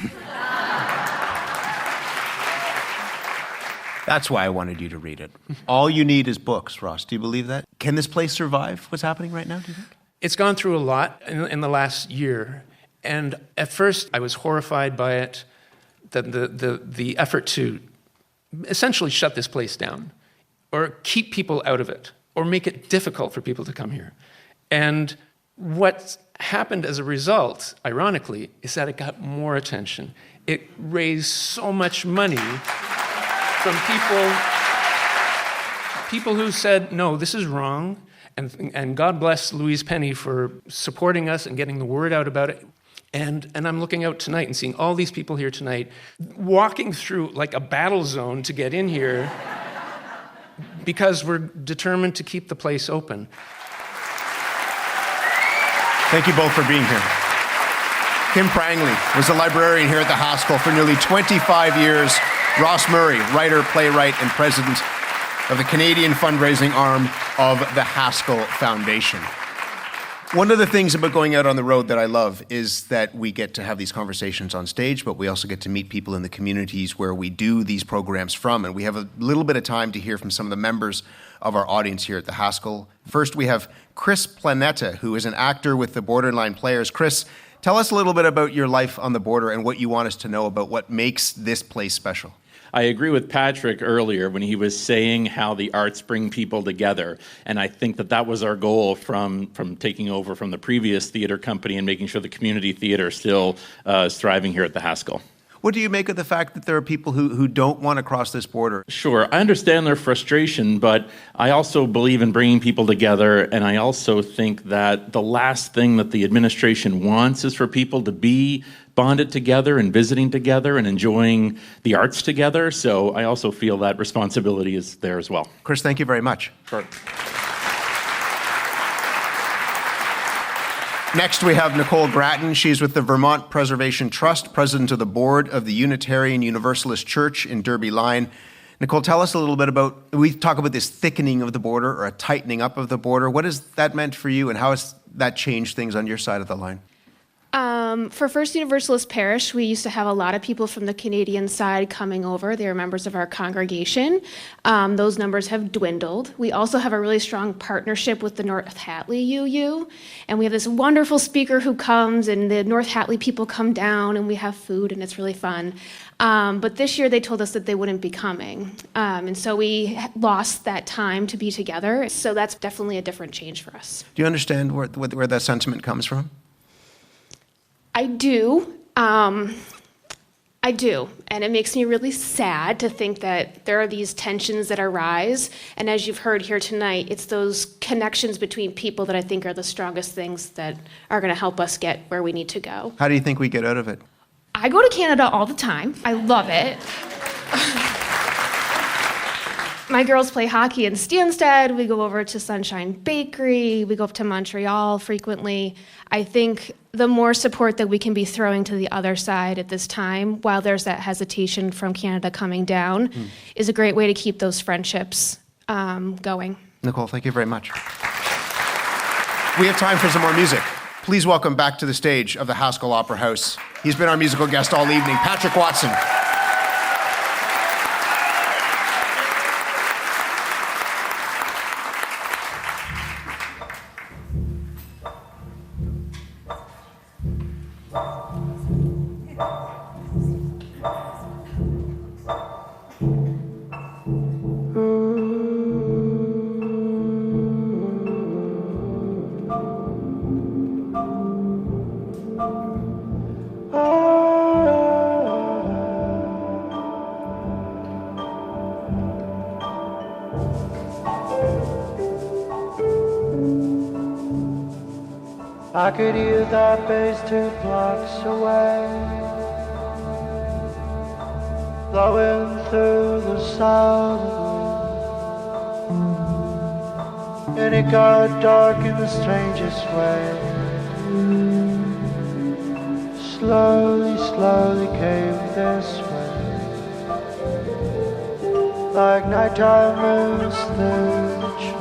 Speaker 1: That's why I wanted you to read it. All you need is books, Ross. Do you believe that? Can this place survive what's happening right now, do you think?
Speaker 9: It's gone through a lot in the last year. And at first, I was horrified by it, the effort to essentially shut this place down or keep people out of it or make it difficult for people to come here. And what happened as a result, ironically, is that it got more attention. It raised so much money from people who said, no, this is wrong, and God bless Louise Penny for supporting us and getting the word out about it. And I'm looking out tonight and seeing all these people here tonight walking through like a battle zone to get in here because we're determined to keep the place open.
Speaker 1: Thank you both for being here. Kim Prangley was a librarian here at the Haskell for nearly 25 years. Ross Murray, writer, playwright, and president of the Canadian fundraising arm of the Haskell Foundation. One of the things about going out on the road that I love is that we get to have these conversations on stage, but we also get to meet people in the communities where we do these programs from. And we have a little bit of time to hear from some of the members of our audience here at the Haskell. First, we have Chris Planeta, who is an actor with the Borderline Players. Chris, tell us a little bit about your life on the border and what you want us to know about what makes this place special.
Speaker 11: I agree with Patrick earlier when he was saying how the arts bring people together. And I think that was our goal from taking over from the previous theater company and making sure the community theater still is thriving here at the Haskell.
Speaker 1: What do you make of the fact that there are people who don't want to cross this border?
Speaker 11: Sure, I understand their frustration, but I also believe in bringing people together, and I also think that the last thing that the administration wants is for people to be bonded together and visiting together and enjoying the arts together. So I also feel that responsibility is there as well.
Speaker 1: Chris, thank you very much.
Speaker 11: Sure.
Speaker 1: Next, we have Nicole Grattan. She's with the Vermont Preservation Trust, president of the board of the Unitarian Universalist Church in Derby Line. Nicole, tell us a little bit about, we talk about this thickening of the border or a tightening up of the border. What has that meant for you, and how has that changed things on your side of the line?
Speaker 12: For First Universalist Parish, we used to have a lot of people from the Canadian side coming over. They were members of our congregation. Those numbers have dwindled. We also have a really strong partnership with the North Hatley UU, and we have this wonderful speaker who comes, and the North Hatley people come down, and we have food, and it's really fun. But this year they told us that they wouldn't be coming, and so we lost that time to be together. So that's definitely a different change for us.
Speaker 1: Do you understand where that sentiment comes from?
Speaker 12: I do. I do. And it makes me really sad to think that there are these tensions that arise. And as you've heard here tonight, it's those connections between people that I think are the strongest things that are going to help us get where we need to go.
Speaker 1: How do you think we get out of it?
Speaker 12: I go to Canada all the time. I love it. My girls play hockey in Stanstead. We go over to Sunshine Bakery. We go up to Montreal frequently. I think the more support that we can be throwing to the other side at this time, while there's that hesitation from Canada coming down, is a great way to keep those friendships going.
Speaker 1: Nicole, thank you very much. We have time for some more music. Please welcome back to the stage of the Haskell Opera House. He's been our musical guest all evening, Patrick Watson.
Speaker 8: I could hear that bass 2 blocks away, blowing through the south of the wind, and it got dark in the strangest way. Slowly, slowly came this way, like nighttime moves through the trees.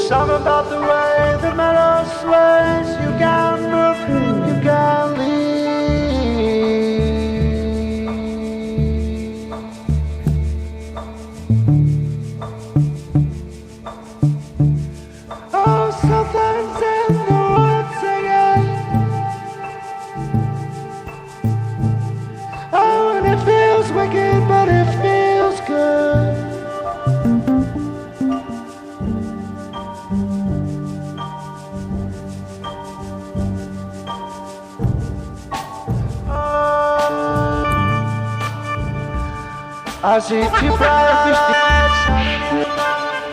Speaker 8: Something about the way the meadow sways. You can move, you can leave. Oh, something's in the woods again. Oh, and it feels wicked, but it feels good. I see two bright lights shining in the night.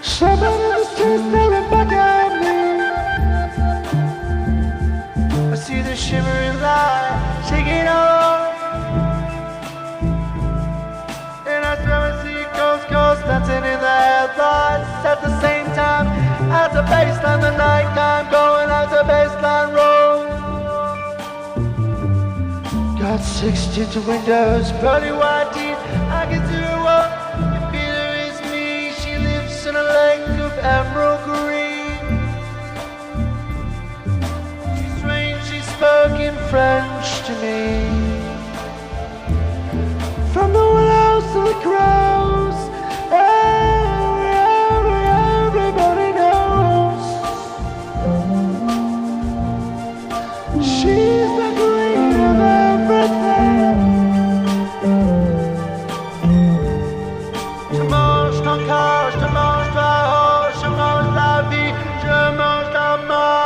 Speaker 8: Somebody's just staring back at me. I see the shimmering light shaking all over. And I swear I see ghosts dancing in the headlights at the same time as the bassline, the nighttime going out the bassline road. Got 6 tinted windows, pearly white teeth, I can see her walk. Your Peter is me, she lives in a lake of emerald green. She's strange, she spoke in French to me. to the crows. Everybody knows she's the queen of everything. Je mange ton corps, je mange ta hache, je mange la vie, je mange ta mort.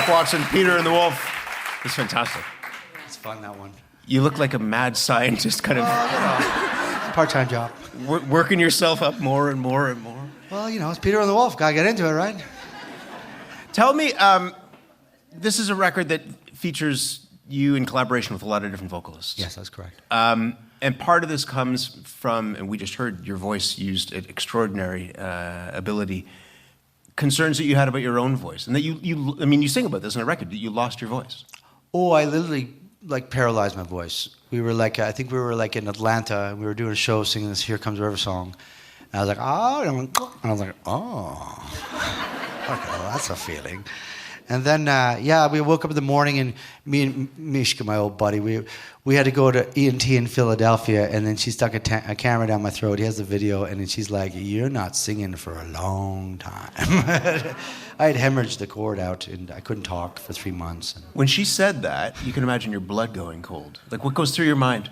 Speaker 1: Watson, Peter and the Wolf. It's fantastic.
Speaker 3: It's fun, that one.
Speaker 1: You look like a mad scientist, kind of
Speaker 3: Part-time job.
Speaker 1: Working yourself up more and more and more.
Speaker 3: Well, it's Peter and the Wolf. Gotta get into it, right?
Speaker 1: Tell me, this is a record that features you in collaboration with a lot of different vocalists.
Speaker 3: Yes, that's correct.
Speaker 1: And part of this comes from, and we just heard your voice used at extraordinary ability, concerns that you had about your own voice, and that you sing about this in a record, that you lost your voice.
Speaker 3: Oh, I literally paralyzed my voice. We were I think we were in Atlanta, and we were doing a show singing this "Here Comes the River" song, and I was like, oh, and I was like, oh, okay, well, that's a feeling. And then, we woke up in the morning, and me and Mishka, my old buddy, we had to go to ENT in Philadelphia, and then she stuck a camera down my throat. He has the video, and then she's like, you're not singing for a long time. I had hemorrhaged the cord out, and I couldn't talk for 3 months.
Speaker 1: When she said that, you can imagine your blood going cold. Like, what goes through your mind?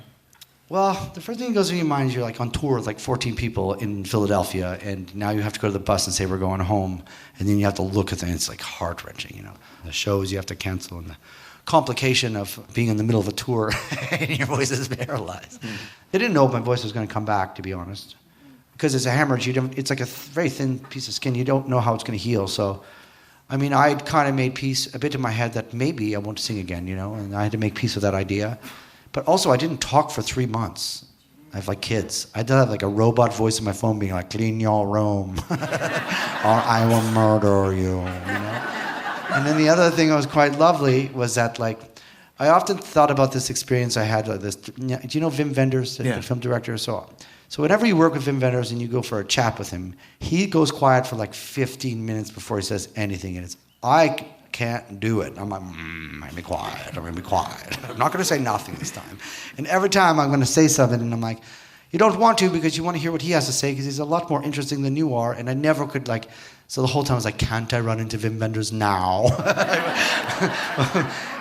Speaker 3: Well, the first thing that goes through your mind is you're on tour with 14 people in Philadelphia, and now you have to go to the bus and say we're going home, and then you have to look at them, and it's heart-wrenching, The shows you have to cancel, and the complication of being in the middle of a tour and your voice is paralyzed. They didn't know if my voice was going to come back, to be honest. Because it's a hemorrhage, it's like a very thin piece of skin. You don't know how it's going to heal, so... I'd kind of made peace a bit in my head that maybe I won't sing again, and I had to make peace with that idea. But also, I didn't talk for 3 months. I have kids. I did have a robot voice in my phone being clean your room, or I will murder you, And then the other thing that was quite lovely was that, I often thought about this experience I had. Do you know Wim Wenders, the film director? So whenever you work with Wim Wenders and you go for a chat with him, he goes quiet for 15 minutes before he says anything, and I can't do it. I'm like, I'm going to be quiet. I'm not going to say nothing this time. And every time I'm going to say something, and I'm like, you don't want to because you want to hear what he has to say because he's a lot more interesting than you are. And I never could so the whole time I was like, can't I run into Wim Wenders now?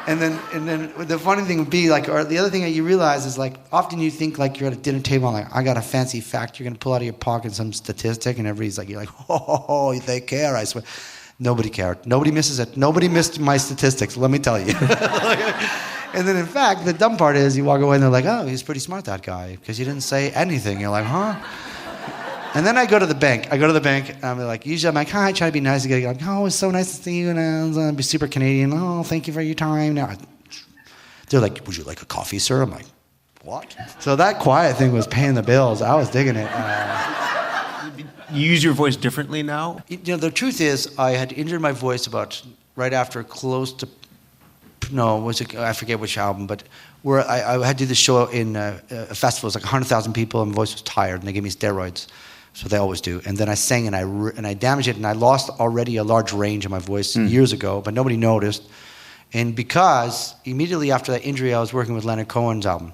Speaker 3: and then the funny thing would be or the other thing that you realize is often you think you're at a dinner table and I got a fancy fact you're going to pull out of your pocket some statistic and everybody's you're oh, they care, I swear. Nobody cared. Nobody misses it. Nobody missed my statistics, let me tell you. And then, in fact, the dumb part is you walk away and they're like, oh, he's pretty smart, that guy, because you didn't say anything. You're like, huh? And then I go to the bank. And I'm like, usually I'm like, hi, try to be nice. Like, oh, it's so nice to see you. And I'll be super Canadian. Oh, thank you for your time. Now, they're like, would you like a coffee, sir? I'm like, what? So that quiet thing was paying the bills. I was digging it.
Speaker 1: You use your voice differently now?
Speaker 3: You know, the truth is, I had injured my voice about right after close to, I forget which album, but where I had to do this show in a festival. It was like 100,000 people, and my voice was tired, and they gave me steroids. That's what they always do. And then I sang, and I damaged it, and I lost already a large range of my voice years ago, but nobody noticed. And because immediately after that injury, I was working with Leonard Cohen's album.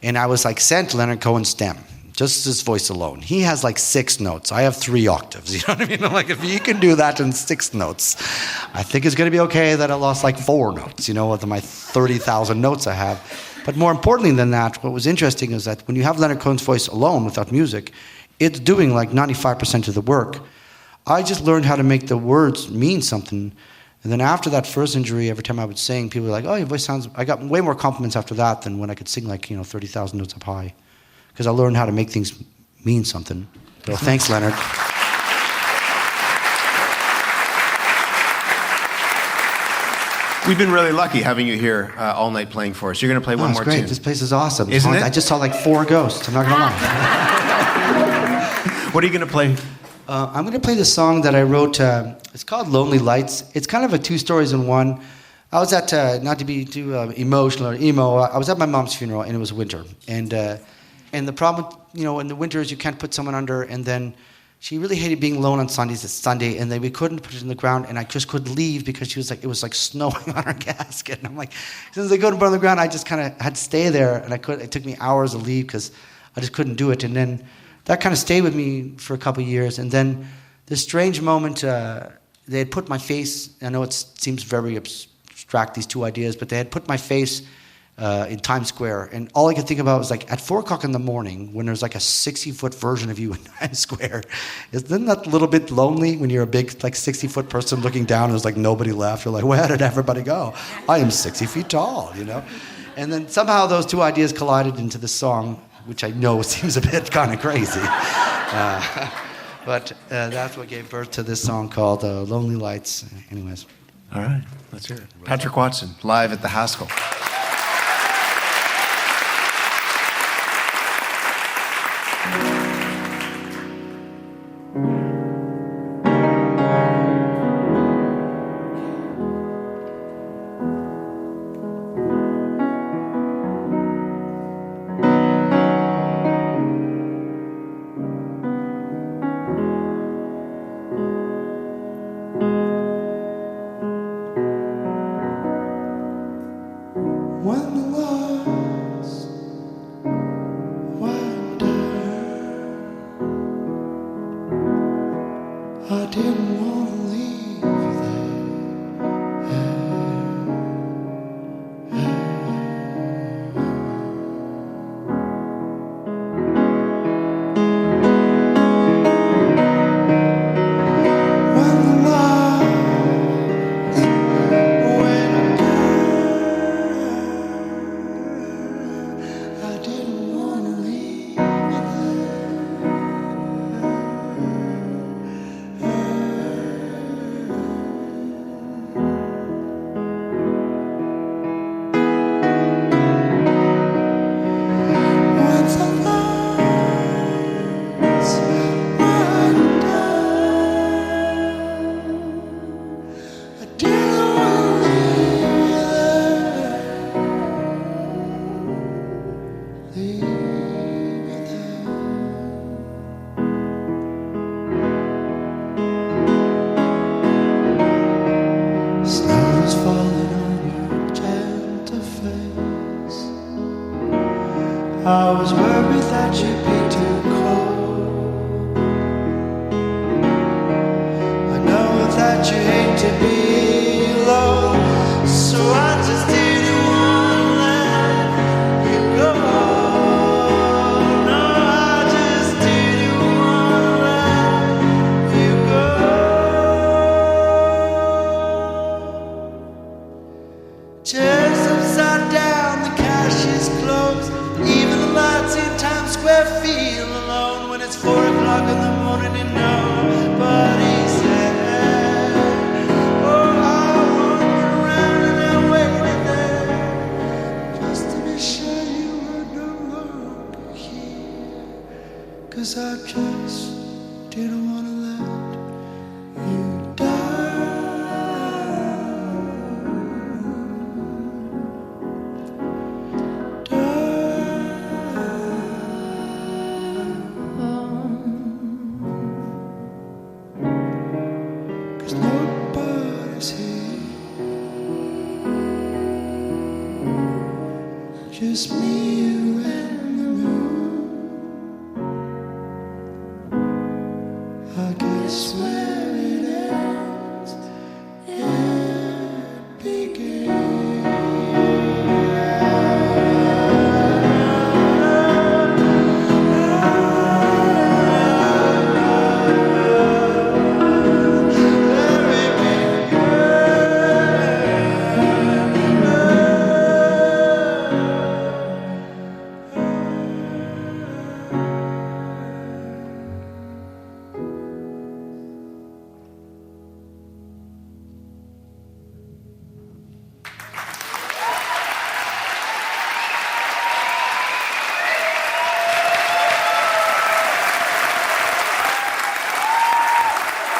Speaker 3: And I was like sent Leonard Cohen's stem, just his voice alone. He has like 6 notes. I have 3 octaves. You know what I mean? I'm like, if you can do that in 6 notes, I think it's going to be okay that I lost like 4 notes, with my 30,000 notes I have. But more importantly than that, what was interesting is that when you have Leonard Cohen's voice alone without music, it's doing like 95% of the work. I just learned how to make the words mean something. And then after that first injury, every time I would sing, people were like, oh, your voice sounds... I got way more compliments after that than when I could sing like, 30,000 notes up high. Because I learned how to make things mean something. So thanks, Leonard.
Speaker 1: We've been really lucky having you here all night playing for us. You're going to play one more
Speaker 3: great.
Speaker 1: tune.
Speaker 3: This place is awesome.
Speaker 1: Isn't it?
Speaker 3: I just saw like 4 ghosts. I'm not going to lie.
Speaker 1: What are you going to play?
Speaker 3: I'm going to play the song that I wrote. It's called Lonely Lights. It's kind of a 2 stories in one. I was at, not to be too emotional or emo, I was at my mom's funeral, and it was winter. And the problem, in the winter is you can't put someone under, and then she really hated being alone on Sundays. It's Sunday, and then we couldn't put it in the ground, and I just couldn't leave because it was like snowing on her casket. And I'm like, since they couldn't put it on the ground, I just kind of had to stay there, and it took me hours to leave because I just couldn't do it. And then that kind of stayed with me for a couple of years. And then this strange moment, they had put my face, I know it seems very abstract, these 2 ideas, but they had put my face in Times Square. And all I could think about was like at 4 o'clock in the morning when there's like a 60-foot version of you in Times Square. Isn't that a little bit lonely when you're a big like 60-foot person looking down and there's like nobody left? You're like, where did everybody go? I am 60 feet tall, And then somehow those 2 ideas collided into this song, which I know seems a bit kind of crazy. But that's what gave birth to this song called Lonely Lights. Anyways.
Speaker 1: All right, let's hear it. Patrick Watson, live at the Haskell.
Speaker 8: I was worried that you'd be too cold. I know that you hate to be alone, so I just didn't want to let you go. No, I just didn't want to let you go. Chairs upside down, the cash is closed. Even the lights in Times Square feel alone when it's 4 o'clock in the morning and nobody's there. Oh, I wander around and I waited there just to be sure you were no longer here. 'Cause I just didn't want to let you die. Just me, you, and the moon. I guess where it ends, it begins.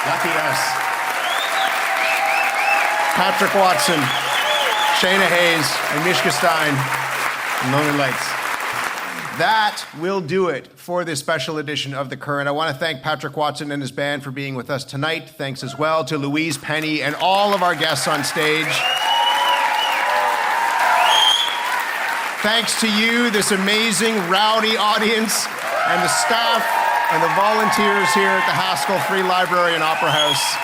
Speaker 1: Lucky us. Patrick Watson, Shayna Hayes, and Mishka Stein, and Lonely Lights. That will do it for this special edition of The Current. I want to thank Patrick Watson and his band for being with us tonight. Thanks as well to Louise Penny and all of our guests on stage. Thanks to you, this amazing, rowdy audience, and the staff and the volunteers here at the Haskell Free Library and Opera House.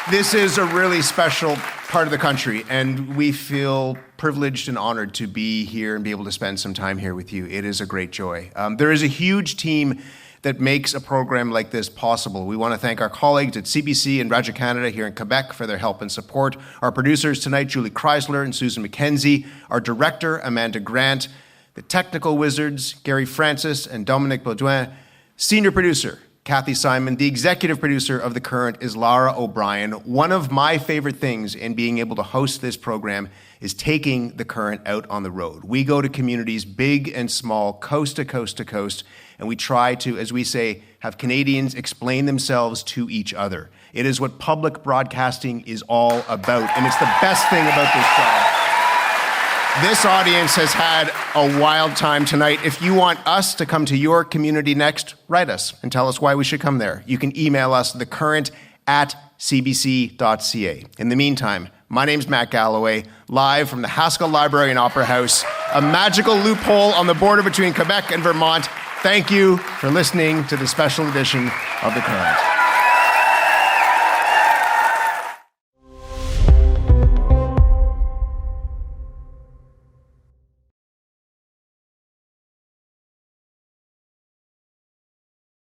Speaker 1: This is a really special part of the country, and we feel privileged and honored to be here and be able to spend some time here with you. It is a great joy. There is a huge team that makes a program like this possible. We want to thank our colleagues at CBC and Radio Canada here in Quebec for their help and support. Our producers tonight, Julie Chrysler and Susan McKenzie. Our director, Amanda Grant. The technical wizards, Gary Francis and Dominic Baudouin. Senior producer, Kathy Simon. The executive producer of The Current is Lara O'Brien. One of my favorite things in being able to host this program is taking The Current out on the road. We go to communities big and small, coast to coast to coast, and we try to, as we say, have Canadians explain themselves to each other. It is what public broadcasting is all about, and it's the best thing about this job. This audience has had a wild time tonight. If you want us to come to your community next, write us and tell us why we should come there. You can email us thecurrent@cbc.ca. In the meantime, my name's Matt Galloway, live from the Haskell Library and Opera House, a magical loophole on the border between Quebec and Vermont. Thank you for listening to the special edition of The Current.